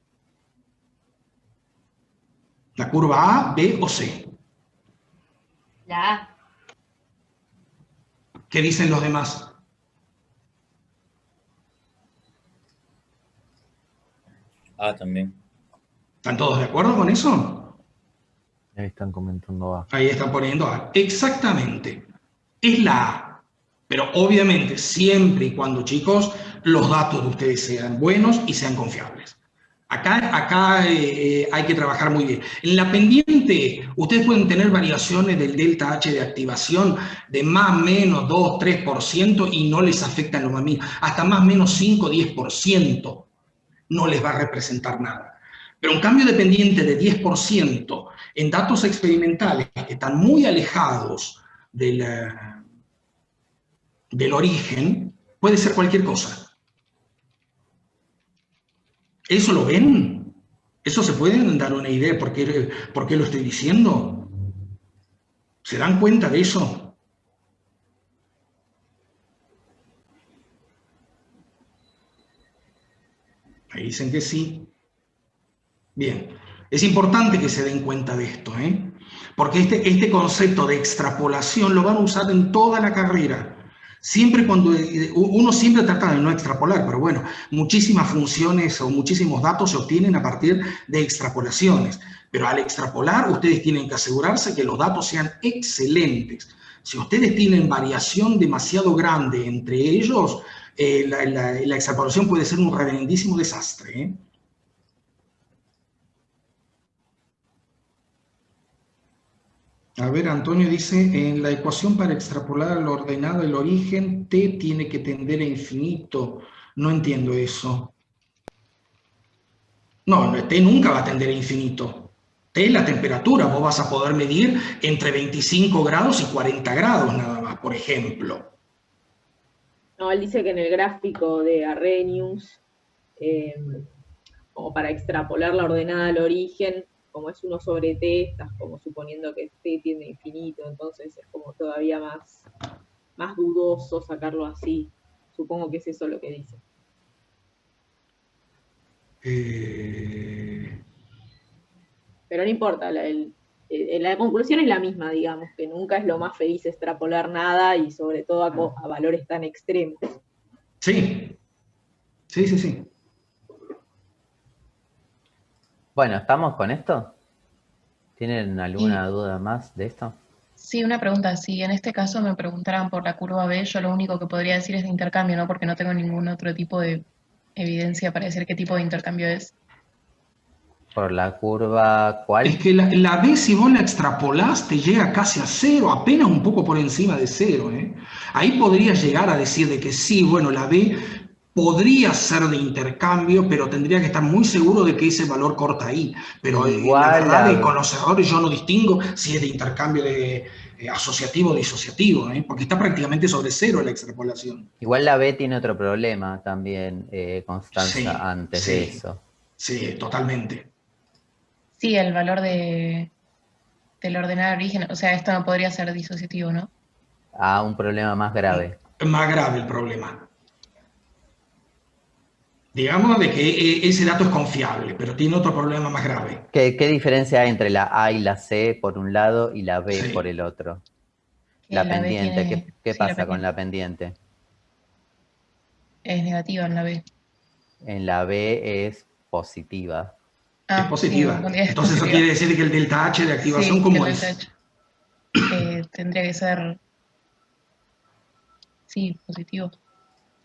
¿La curva A, B o C? La A. ¿Qué dicen los demás? También. ¿Están todos de acuerdo con eso? Ahí están comentando A. Ahí están poniendo A. Exactamente. Es la A. Pero obviamente, siempre y cuando, chicos, los datos de ustedes sean buenos y sean confiables. Acá hay que trabajar muy bien. En la pendiente, ustedes pueden tener variaciones del delta H de activación de más o menos 2, 3% y no les afecta en lo más mínimo. Hasta más o menos 5, 10% no les va a representar nada. Pero un cambio de pendiente de 10% en datos experimentales que están muy alejados del origen, puede ser cualquier cosa. ¿Eso lo ven? ¿Eso se pueden dar una idea por qué lo estoy diciendo? ¿Se dan cuenta de eso? Ahí dicen que sí. Bien, es importante que se den cuenta de esto, ¿eh? Porque este concepto de extrapolación lo van a usar en toda la carrera. Siempre cuando uno siempre trata de no extrapolar, pero bueno, muchísimas funciones o muchísimos datos se obtienen a partir de extrapolaciones. Pero al extrapolar, ustedes tienen que asegurarse que los datos sean excelentes. Si ustedes tienen variación demasiado grande entre ellos, la extrapolación puede ser un reverendísimo desastre, ¿eh? A ver, Antonio dice, en la ecuación para extrapolar al ordenado el origen, T tiene que tender a infinito. No entiendo eso. No, T nunca va a tender a infinito. T es la temperatura. Vos vas a poder medir entre 25 grados y 40 grados nada más, por ejemplo. No, él dice que en el gráfico de Arrhenius, como para extrapolar la ordenada al origen, como es 1 sobre t, estás como suponiendo que t tiende a infinito, entonces es como todavía más dudoso sacarlo así. Supongo que es eso lo que dice. Pero no importa, la conclusión es la misma, digamos, que nunca es lo más feliz extrapolar nada y sobre todo a valores tan extremos. Sí, sí, sí, sí. Bueno, ¿estamos con esto? ¿Tienen alguna duda más de esto? Sí, una pregunta. Si en este caso me preguntaran por la curva B, yo lo único que podría decir es de intercambio, ¿no? Porque no tengo ningún otro tipo de evidencia para decir qué tipo de intercambio es. ¿Por la curva cuál? Es que la B, si vos la extrapolás, te llega casi a cero, apenas un poco por encima de cero, ¿eh? Ahí podrías llegar a decir de que sí, bueno, la B podría ser de intercambio, pero tendría que estar muy seguro de que ese valor corta ahí. Pero Igual la verdad la- es que con los errores yo no distingo si es de intercambio de asociativo o disociativo, ¿eh? Porque está prácticamente sobre cero la extrapolación. Igual la B tiene otro problema también, Constanza, Sí, antes de sí, eso. sí, totalmente. Sí, el valor del ordenado origen, o sea, esto no podría ser disociativo, ¿no? Ah, un problema más grave. Es más grave el problema. Digamos de que ese dato es confiable, pero tiene otro problema más grave. ¿Qué diferencia hay entre la A y la C por un lado y la B Sí. por el otro? Que La la B pendiente, tiene- ¿qué sí, la pasa con pendiente. la pendiente? Es negativa en la B. En la B es positiva. Es Ah, sí, me positiva. confundí, es Entonces eso positiva. quiere decir que el delta H de activación, Sí, ¿cómo el es? delta H. Tendría que ser, sí, positivo.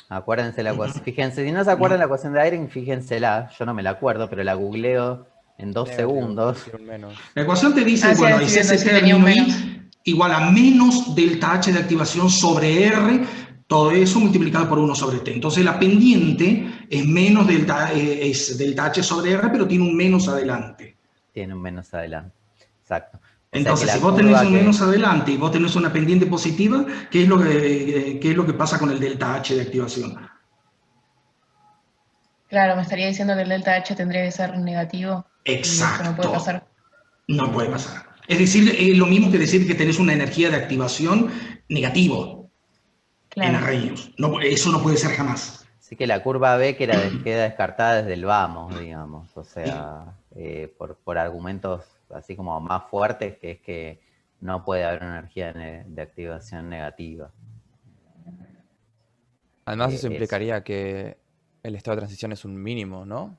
Acuérdense la ecuación. Fíjense, si no se acuerdan la ecuación de Eyring, fíjensela. Yo no me la acuerdo, pero la googleo en 2 Negativo, segundos. tiene un menos. La ecuación te dice, Ah, sí, bueno, estoy es viendo, ese sí, tenía un término menos. I igual a menos delta H de activación sobre R, todo eso multiplicado por 1 sobre T. Entonces la pendiente es menos es delta H sobre R, pero tiene un menos adelante. Tiene un menos adelante. Exacto. O sea que Entonces, si la vos tenés curva un que... menos adelante y vos tenés una pendiente positiva, qué es lo que pasa con el delta H de activación? Claro, me estaría diciendo que el delta H tendría que ser negativo y esto no puede Exacto. pasar. No puede pasar. Es decir, es lo mismo que decir que tenés una energía de activación negativo en Claro. Arrhenius. No, eso no puede ser jamás. Así que la curva B queda descartada desde el vamos, digamos. O sea, por argumentos así como más fuertes, que es que no puede haber una energía de activación negativa. Además, eso Eso. implicaría que el estado de transición es un mínimo, ¿no?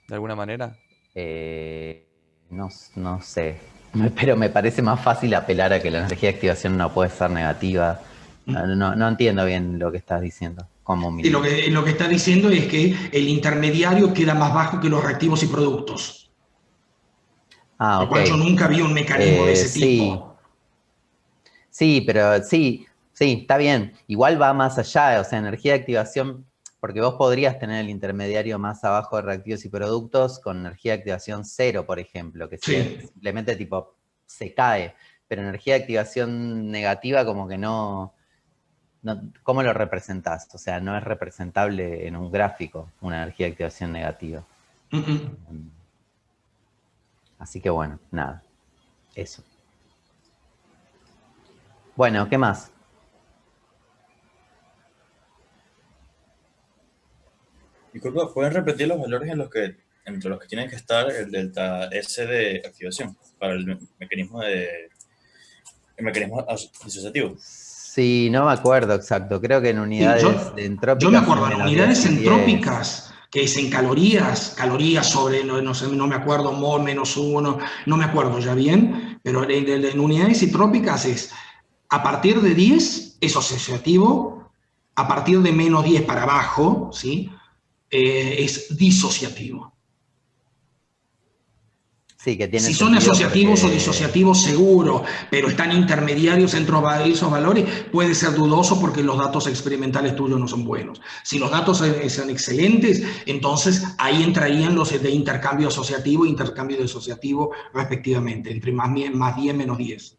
De alguna manera. No sé, pero me parece más fácil apelar a que la energía de activación no puede ser negativa. No entiendo bien lo que estás diciendo. Como Y lo que está diciendo es que el intermediario queda más bajo que los reactivos y productos. Lo ok. cual yo nunca vi un mecanismo de ese Sí. tipo. Sí, pero sí, está bien. Igual va más allá, o sea, energía de activación, porque vos podrías tener el intermediario más abajo de reactivos y productos con energía de activación 0, por ejemplo, que Sí. simplemente tipo se cae, pero energía de activación negativa como que no, ¿cómo lo representás? O sea, no es representable en un gráfico una energía de activación negativa. Así que bueno, nada, eso. Bueno, ¿qué más? Disculpa, ¿pueden repetir los valores entre los que tiene que estar el delta S de activación para el mecanismo disociativo? Sí, no me acuerdo exacto. Creo que en Sí, unidades yo me entrópicas acuerdo, en en menos unidades 10 y 10. entrópicas, que es en calorías sobre, no sé, no me acuerdo, mol menos 1, no me acuerdo ya bien, pero en unidades entrópicas es a partir de 10 es asociativo, a partir de menos 10 para abajo, ¿sí? Es disociativo. Sí, que tiene Si son sentido asociativos o porque... disociativos, seguro, pero están intermediarios entre esos valores, puede ser dudoso porque los datos experimentales tuyos no son buenos. Si los datos son excelentes, entonces ahí entrarían los de intercambio asociativo e intercambio disociativo respectivamente, entre más 10 menos 10.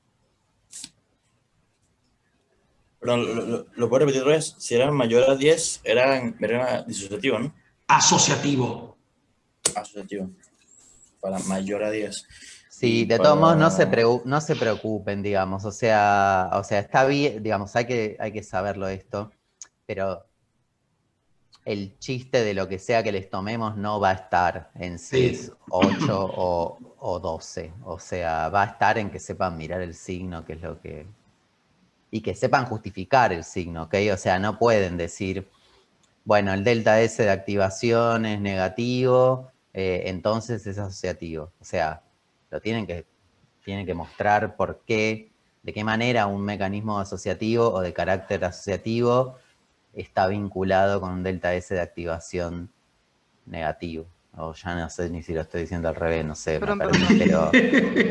Perdón, lo puedo repetir otra vez. Si eran mayor a 10, era disociativo, ¿no? Asociativo. Asociativo. Para mayor a 10. Sí, Y de todos modos para... no se preocupen, digamos. O sea, está bien, digamos, hay que saberlo esto, pero el chiste de lo que sea que les tomemos no va a estar en si es Sí. 8 o 12. O sea, va a estar en que sepan mirar el signo, que es lo que... Y que sepan justificar el signo, ¿ok? O sea, no pueden decir, bueno, el delta S de activación es negativo, entonces es asociativo. O sea, lo tienen que mostrar por qué, de qué manera un mecanismo asociativo o de carácter asociativo está vinculado con un delta S de activación negativo. O ya no sé ni si lo estoy diciendo al revés, no sé, me perdí,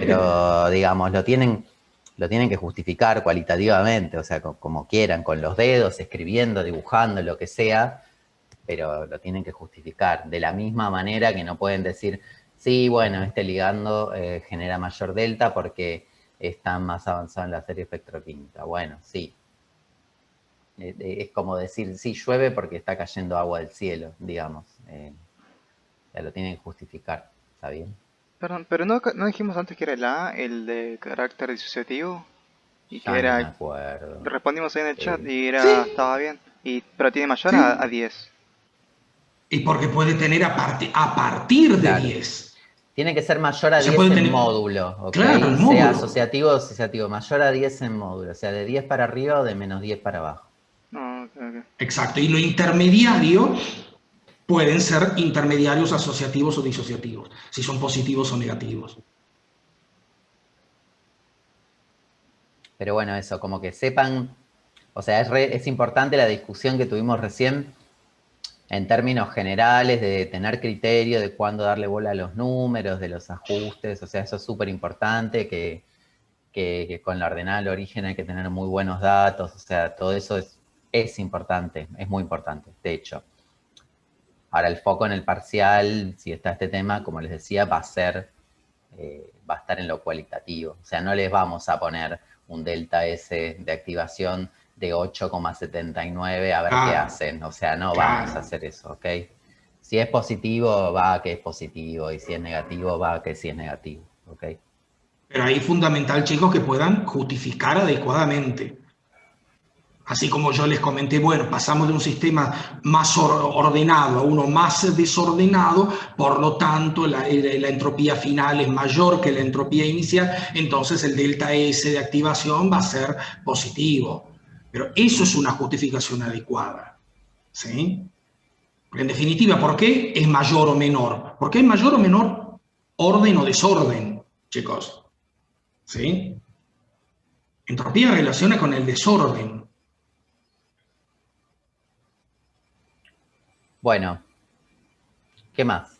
pero digamos, lo tienen que justificar cualitativamente, o sea, como quieran, con los dedos, escribiendo, dibujando, lo que sea, pero lo tienen que justificar. De la misma manera que no pueden decir, sí, bueno, este ligando genera mayor delta porque está más avanzado en la serie espectroquímica. Bueno, sí. Es como decir, sí, llueve porque está cayendo agua del cielo, digamos. Ya lo tienen que justificar, ¿está bien? Perdón, pero no dijimos antes que era el A, el de carácter disociativo, y que Ya no me era, acuerdo. respondimos ahí en el chat y Sí, estaba bien, pero tiene mayor sí. a 10. Y porque puede tener a partir de Claro. 10. Tiene que ser mayor a O sea, 10 puede en tener, módulo, ¿ok? claro, el Sea módulo. asociativo o disociativo. Mayor a 10 en módulo. O sea, de 10 para arriba o de menos 10 para abajo. No, ok. Exacto. Y lo intermediario pueden ser intermediarios asociativos o disociativos, si son positivos o negativos. Pero bueno, eso, como que sepan, o sea, es importante la discusión que tuvimos recién en términos generales de tener criterio de cuándo darle bola a los números, de los ajustes, o sea, eso es súper importante, que con la ordenada al origen hay que tener muy buenos datos, o sea, todo eso es importante, es muy importante, de hecho. Ahora el foco en el parcial, si está este tema, como les decía, va a estar en lo cualitativo. O sea, no les vamos a poner un delta S de activación de 8,79 a ver qué hacen. O sea, no vamos a hacer eso, ¿ok? Si es positivo, va a que es positivo. Y si es negativo, va a que sí es negativo, ¿ok? Pero ahí es fundamental, chicos, que puedan justificar adecuadamente. Así como yo les comenté, bueno, pasamos de un sistema más ordenado a uno más desordenado, por lo tanto la entropía final es mayor que la entropía inicial, entonces el delta S de activación va a ser positivo. Pero eso es una justificación adecuada, ¿sí? Porque en definitiva, ¿por qué es mayor o menor? Porque es mayor o menor orden o desorden, chicos, ¿sí? Entropía relaciona con el desorden. Bueno, ¿qué más?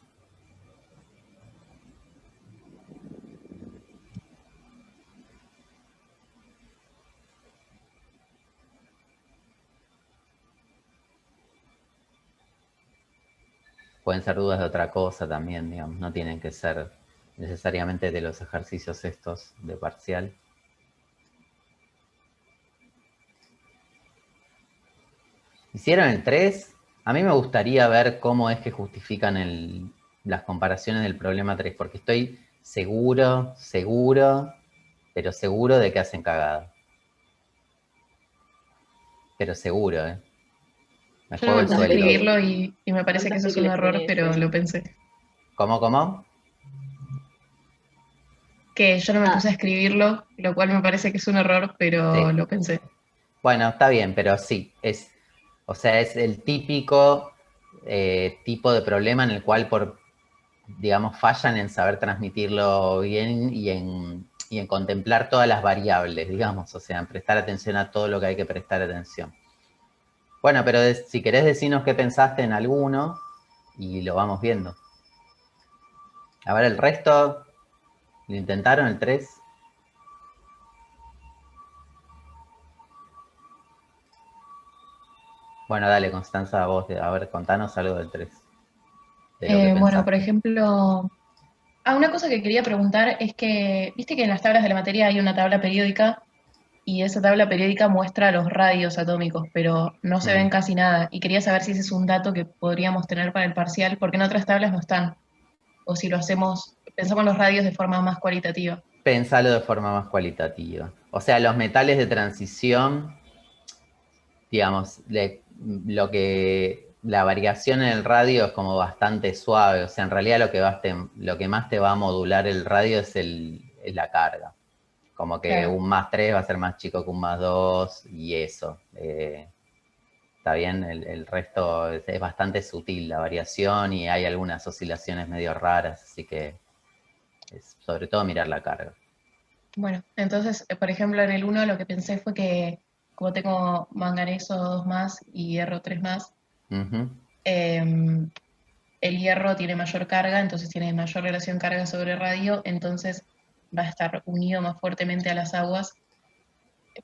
Pueden ser dudas de otra cosa también, digamos, no tienen que ser necesariamente de los ejercicios estos de parcial. ¿Hicieron el 3? A mí me gustaría ver cómo es que justifican las comparaciones del problema 3, porque estoy seguro, pero seguro de que hacen cagada. Pero seguro, ¿eh? Me Yo no juego me el puse a sueldo. escribirlo y me parece que eso Contaste es que un les error, tenés pero eso. lo pensé. ¿Cómo? Que yo no me puse a escribirlo, lo cual me parece que es un error, pero Sí. lo pensé. Bueno, está bien, pero sí, o sea, es el típico tipo de problema en el cual digamos, fallan en saber transmitirlo bien y en contemplar todas las variables, digamos, o sea, en prestar atención a todo lo que hay que prestar atención. Bueno, pero si querés decirnos qué pensaste en alguno y lo vamos viendo. A ver, el resto, ¿lo intentaron el 3? Bueno, dale, Constanza, vos, a ver, contanos algo del 3, de lo que Bueno, por pensaste. ejemplo, una cosa que quería preguntar es que, viste que en las tablas de la materia hay una tabla periódica y esa tabla periódica muestra los radios atómicos, pero no se ven casi nada. Y quería saber si ese es un dato que podríamos tener para el parcial, porque en otras tablas no están. O si lo hacemos, pensamos los radios de forma más cualitativa. Pensalo de forma más cualitativa. O sea, los metales de transición, digamos, la variación en el radio es como bastante suave. O sea, en realidad lo que más te va a modular el radio es la carga. Como que Claro. un +3 va a ser más chico que un +2 y eso. Está bien, el resto es bastante sutil la variación y hay algunas oscilaciones medio raras, así que es sobre todo mirar la carga. Bueno, entonces, por ejemplo, en el uno lo que pensé fue que como tengo manganeso 2 más y hierro 3 más, Ujú. el hierro tiene mayor carga, entonces tiene mayor relación carga sobre radio, entonces va a estar unido más fuertemente a las aguas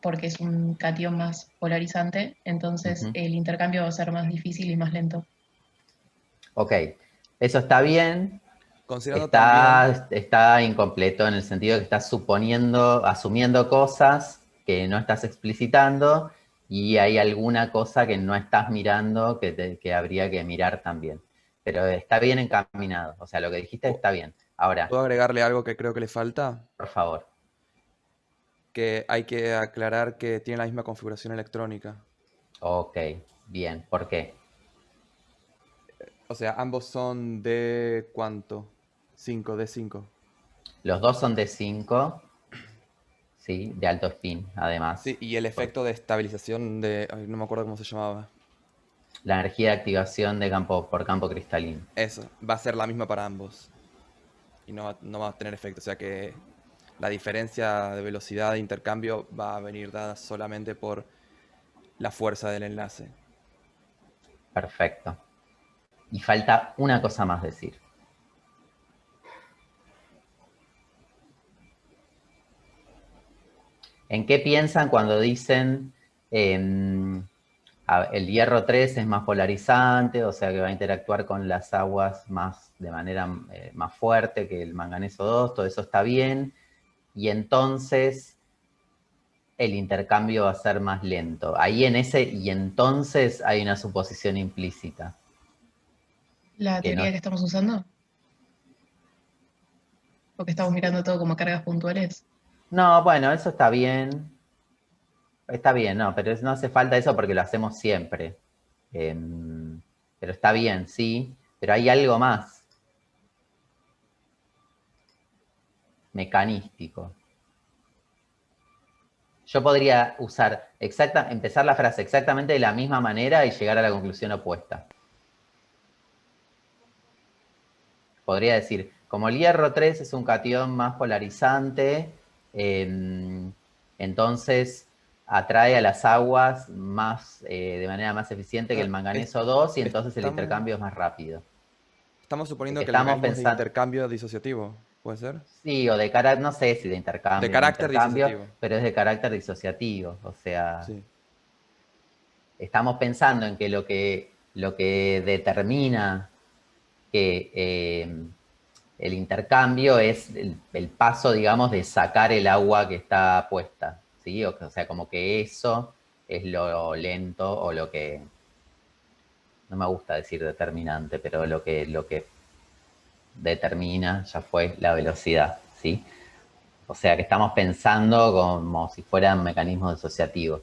porque es un catión más polarizante, entonces Ujú. el intercambio va a ser más difícil y más lento. Ok, eso está bien, Considerando también, está incompleto en el sentido de que estás asumiendo cosas que no estás explicitando y hay alguna cosa que no estás mirando que habría que mirar también. Pero está bien encaminado, o sea, lo que dijiste está bien. Ahora, ¿puedo agregarle algo que creo que le falta? por favor. Que hay que aclarar que tiene la misma configuración electrónica. Ok, bien, ¿por qué? O sea, ambos son de ¿cuánto? 5, de 5. Los dos son de 5, sí, de alto spin, además. Sí, y el efecto de estabilización de... ay, no me acuerdo cómo se llamaba. La energía de activación de por campo cristalino. Eso, va a ser la misma para ambos. Y no va a tener efecto. O sea que la diferencia de velocidad de intercambio va a venir dada solamente por la fuerza del enlace. Perfecto. Y falta una cosa más decir. ¿En qué piensan cuando dicen el hierro 3 es más polarizante, o sea que va a interactuar con las aguas de manera más fuerte que el manganeso 2, todo eso está bien, y entonces el intercambio va a ser más lento? Ahí en ese y entonces hay una suposición implícita. ¿La Que teoría no, que estamos usando? Porque estamos mirando todo como cargas puntuales. no, bueno, eso está bien. Está bien, no, pero no hace falta eso porque lo hacemos siempre. Pero está bien, sí. Pero hay algo más mecanístico. Yo podría empezar la frase exactamente de la misma manera y llegar a la conclusión opuesta. Podría decir, como el hierro 3 es un catión más polarizante, entonces atrae a las aguas de manera más eficiente que el manganeso 2 y entonces el intercambio es más rápido. Estamos suponiendo Porque que el estamos mecanismo es de pensando, intercambio disociativo, ¿puede ser? sí, o de carácter, no sé si de De intercambio o no carácter intercambio, disociativo. pero es de carácter disociativo. O sea, Sí. estamos pensando en que lo que determina que el intercambio es el paso, digamos, de sacar el agua que está puesta, ¿sí? O sea, como que eso es lo lento o lo que, no me gusta decir determinante, pero lo que determina ya fue la velocidad, ¿sí? O sea, que estamos pensando como si fueran mecanismos disociativos.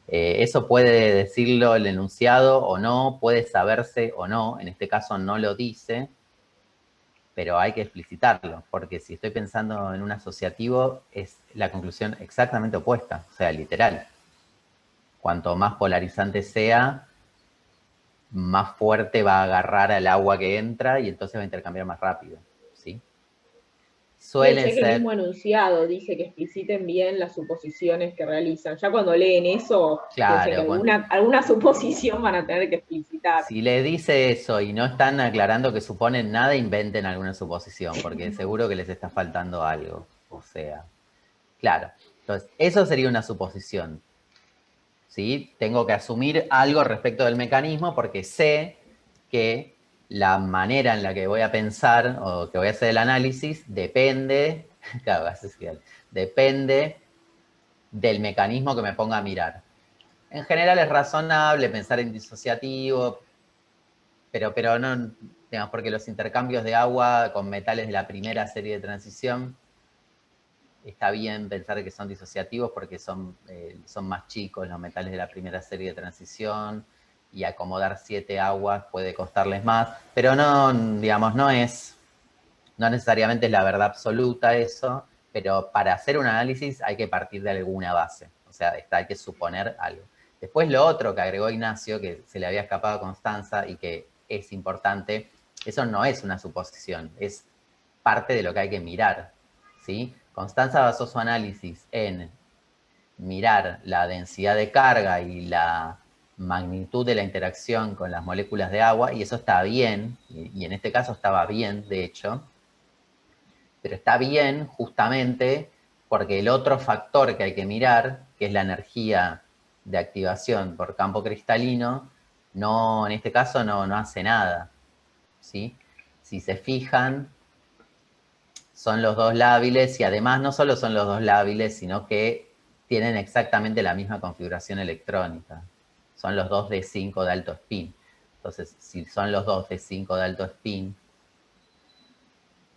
Eso puede decirlo el enunciado o no, puede saberse o no, en este caso no lo dice, pero hay que explicitarlo, porque si estoy pensando en un asociativo, es la conclusión exactamente opuesta, o sea, literal. Cuanto más polarizante sea, más fuerte va a agarrar al agua que entra y entonces va a intercambiar más rápido, ¿sí? De Suelen hecho, que el ser, mismo enunciado dice que expliciten bien las suposiciones que realizan. Ya cuando leen eso, piensen que claro, alguna suposición van a tener que explicitar. si le dice eso y no están aclarando que suponen nada, inventen alguna suposición, porque seguro que les está faltando algo. O sea, claro. Entonces, eso sería una suposición. ¿Sí? Tengo que asumir algo respecto del mecanismo porque sé que la manera en la que voy a pensar o que voy a hacer el análisis depende, claro, depende del mecanismo que me ponga a mirar. En general es razonable pensar en disociativo, pero no, digamos, porque los intercambios de agua con metales de la primera serie de transición, está bien pensar que son disociativos porque son más chicos los metales de la primera serie de transición y acomodar 7 aguas puede costarles más, pero no, digamos, no necesariamente es la verdad absoluta eso, pero para hacer un análisis hay que partir de alguna base, o sea, hay que suponer algo. Después lo otro que agregó Ignacio, que se le había escapado a Constanza y que es importante, eso no es una suposición, es parte de lo que hay que mirar, ¿sí? Constanza basó su análisis en mirar la densidad de carga y la magnitud de la interacción con las moléculas de agua, y eso está bien, y en este caso estaba bien, de hecho, pero está bien justamente porque el otro factor que hay que mirar, que es la energía de activación por campo cristalino, no, en este caso no hace nada, ¿sí? Si se fijan, son los dos lábiles y además no solo son los dos lábiles, sino que tienen exactamente la misma configuración electrónica. Son los dos de 5 de alto spin. Entonces, si son los dos de 5 de alto spin,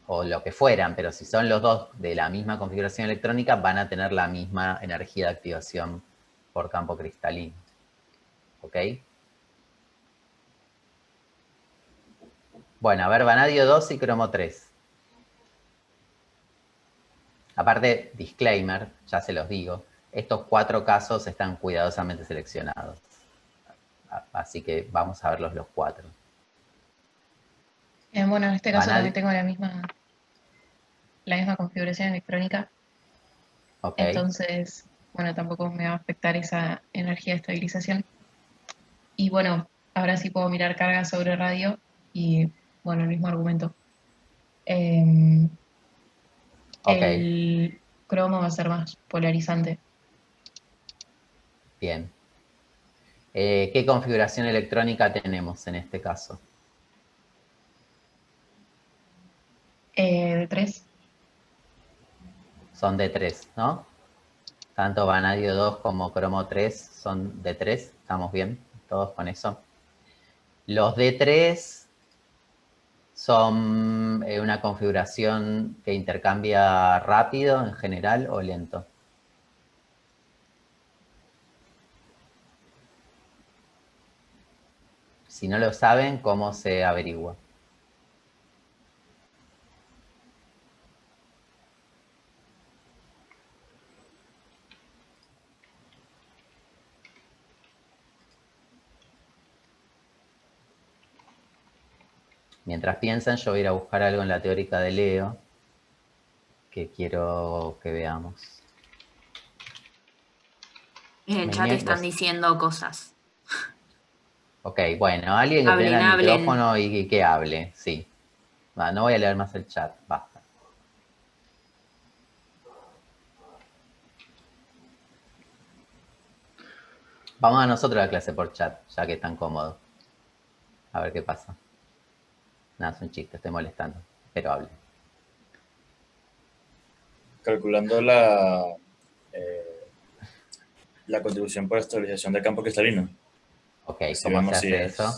o lo que fueran, pero si son los dos de la misma configuración electrónica, van a tener la misma energía de activación por campo cristalino. ¿Ok? Bueno, a ver, vanadio 2 y cromo 3. Aparte, disclaimer, ya se los digo, estos 4 casos están cuidadosamente seleccionados. Así que vamos a verlos los 4. Bueno, en este caso Vanadio, también tengo la misma configuración electrónica, ok, entonces, bueno, tampoco me va a afectar esa energía de estabilización. Y bueno, ahora sí puedo mirar carga sobre radio y, bueno, el mismo argumento. Em, ok, el cromo va a ser más polarizante. bien. ¿Qué configuración electrónica tenemos en este caso? De 3. Son de 3, ¿no? Tanto vanadio 2 como cromo 3 son de 3, ¿estamos bien? Todos con eso. Los de 3 son una configuración que intercambia rápido en general o lento. Si no lo saben, ¿cómo se averigua? Mientras piensan, yo voy a ir a buscar algo en la teórica de Leo que quiero que veamos. En el chat están diciendo cosas. Ok, bueno, alguien que prenda el Hablen. micrófono y que hable, sí. No voy a leer más el chat, basta. Vamos a nosotros a la clase por chat, ya que están cómodos. A ver qué pasa. Nada, es un chiste, estoy molestando, pero hable. Calculando la contribución por estabilización de campo cristalino. Ok, Si ¿cómo se vemos si hace es, eso?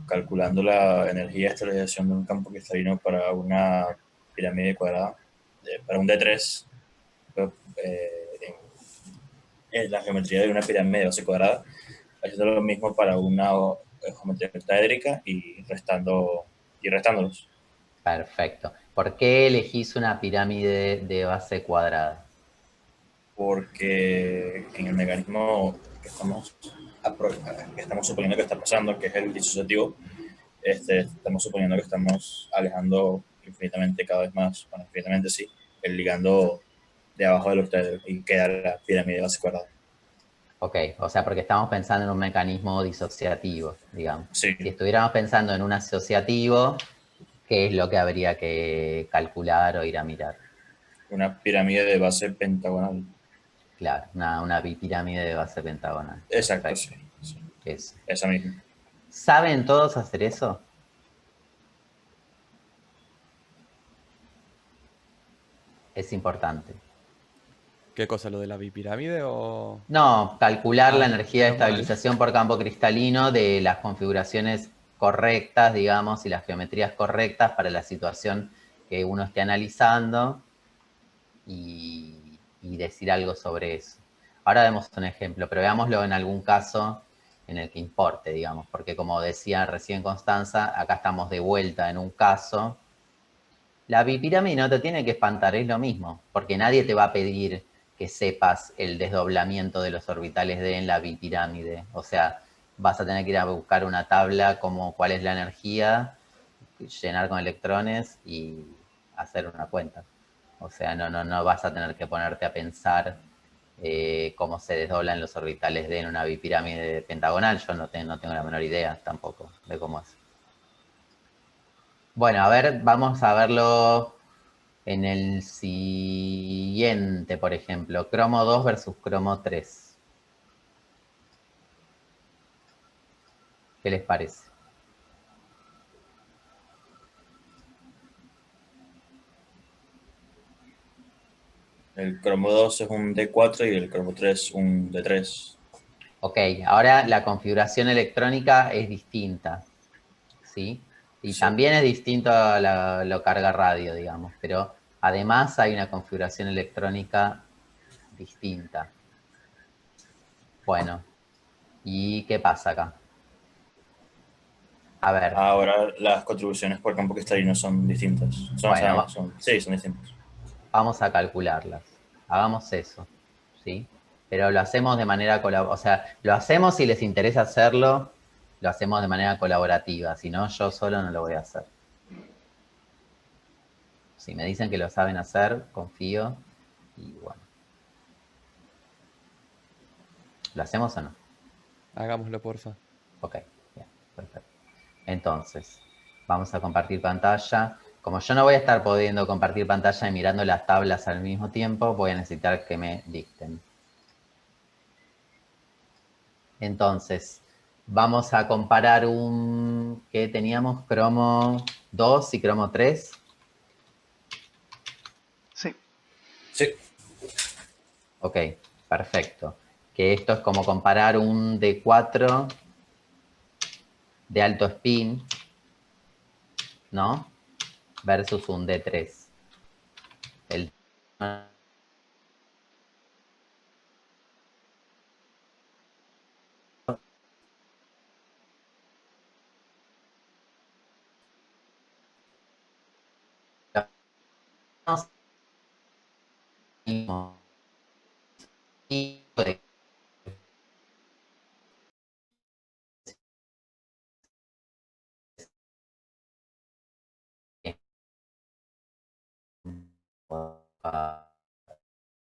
calculando la energía de estabilización de un campo cristalino para una pirámide cuadrada, para un D3, en la geometría de una pirámide de base cuadrada, haciendo lo mismo para una geometría octaédrica y restándolos. Perfecto. ¿Por qué elegís una pirámide de base cuadrada? Porque en el mecanismo que estamos suponiendo que está pasando, que es el disociativo, estamos suponiendo que estamos alejando infinitamente cada vez más, bueno, infinitamente sí, el ligando de abajo del octaedro y queda la pirámide de base cuadrada. Ok, o sea, porque estamos pensando en un mecanismo disociativo, digamos. Sí. Si estuviéramos pensando en un asociativo, ¿qué es lo que habría que calcular o ir a mirar? Una pirámide de base pentagonal. Claro, una bipirámide de base pentagonal. Exacto, Perfecto. sí. Eso. Esa misma. ¿Saben todos hacer eso? Es importante. ¿Qué cosa? ¿Lo de la bipirámide o...? No, calcular la energía de menos mal. estabilización por campo cristalino de las configuraciones correctas, digamos, y las geometrías correctas para la situación que uno esté analizando y decir algo sobre eso. Ahora vemos un ejemplo, pero veámoslo en algún caso en el que importe, digamos, porque como decía recién Constanza, acá estamos de vuelta en un caso. La bipirámide no te tiene que espantar, es lo mismo, porque nadie te va a pedir que sepas el desdoblamiento de los orbitales D en la bipirámide. O sea, vas a tener que ir a buscar una tabla como cuál es la energía, llenar con electrones y hacer una cuenta. O sea, no vas a tener que ponerte a pensar cómo se desdoblan los orbitales D en una bipirámide pentagonal. Yo no tengo la menor idea tampoco de cómo es. Bueno, a ver, vamos a verlo en el siguiente, por ejemplo, cromo 2 versus cromo 3. ¿Qué les parece? El cromo 2 es un D4 y el cromo 3 un D3. Ok, ahora la configuración electrónica es distinta, ¿sí? Y Sí. también es distinto a la carga radio, digamos, pero además hay una configuración electrónica distinta. Bueno, ¿y qué pasa acá? A ver, Ahora las contribuciones por campo cristalino son distintas. bueno, Son distintas. vamos a calcularlas. Hagamos eso, ¿sí? Pero lo hacemos de manera colaborativa. O sea, lo hacemos si les interesa hacerlo, lo hacemos de manera colaborativa. Si no, yo solo no lo voy a hacer. Si me dicen que lo saben hacer, confío. Y bueno. ¿Lo hacemos o no? Hagámoslo, porfa. Ok, bien, perfecto. Entonces, vamos a compartir pantalla. Como yo no voy a estar pudiendo compartir pantalla y mirando las tablas al mismo tiempo, voy a necesitar que me dicten. Entonces, vamos a comparar que teníamos cromo 2 y cromo 3. Sí. Sí. Ok, perfecto. Que esto es como comparar un D4 de alto spin, ¿no? Versus un D3. El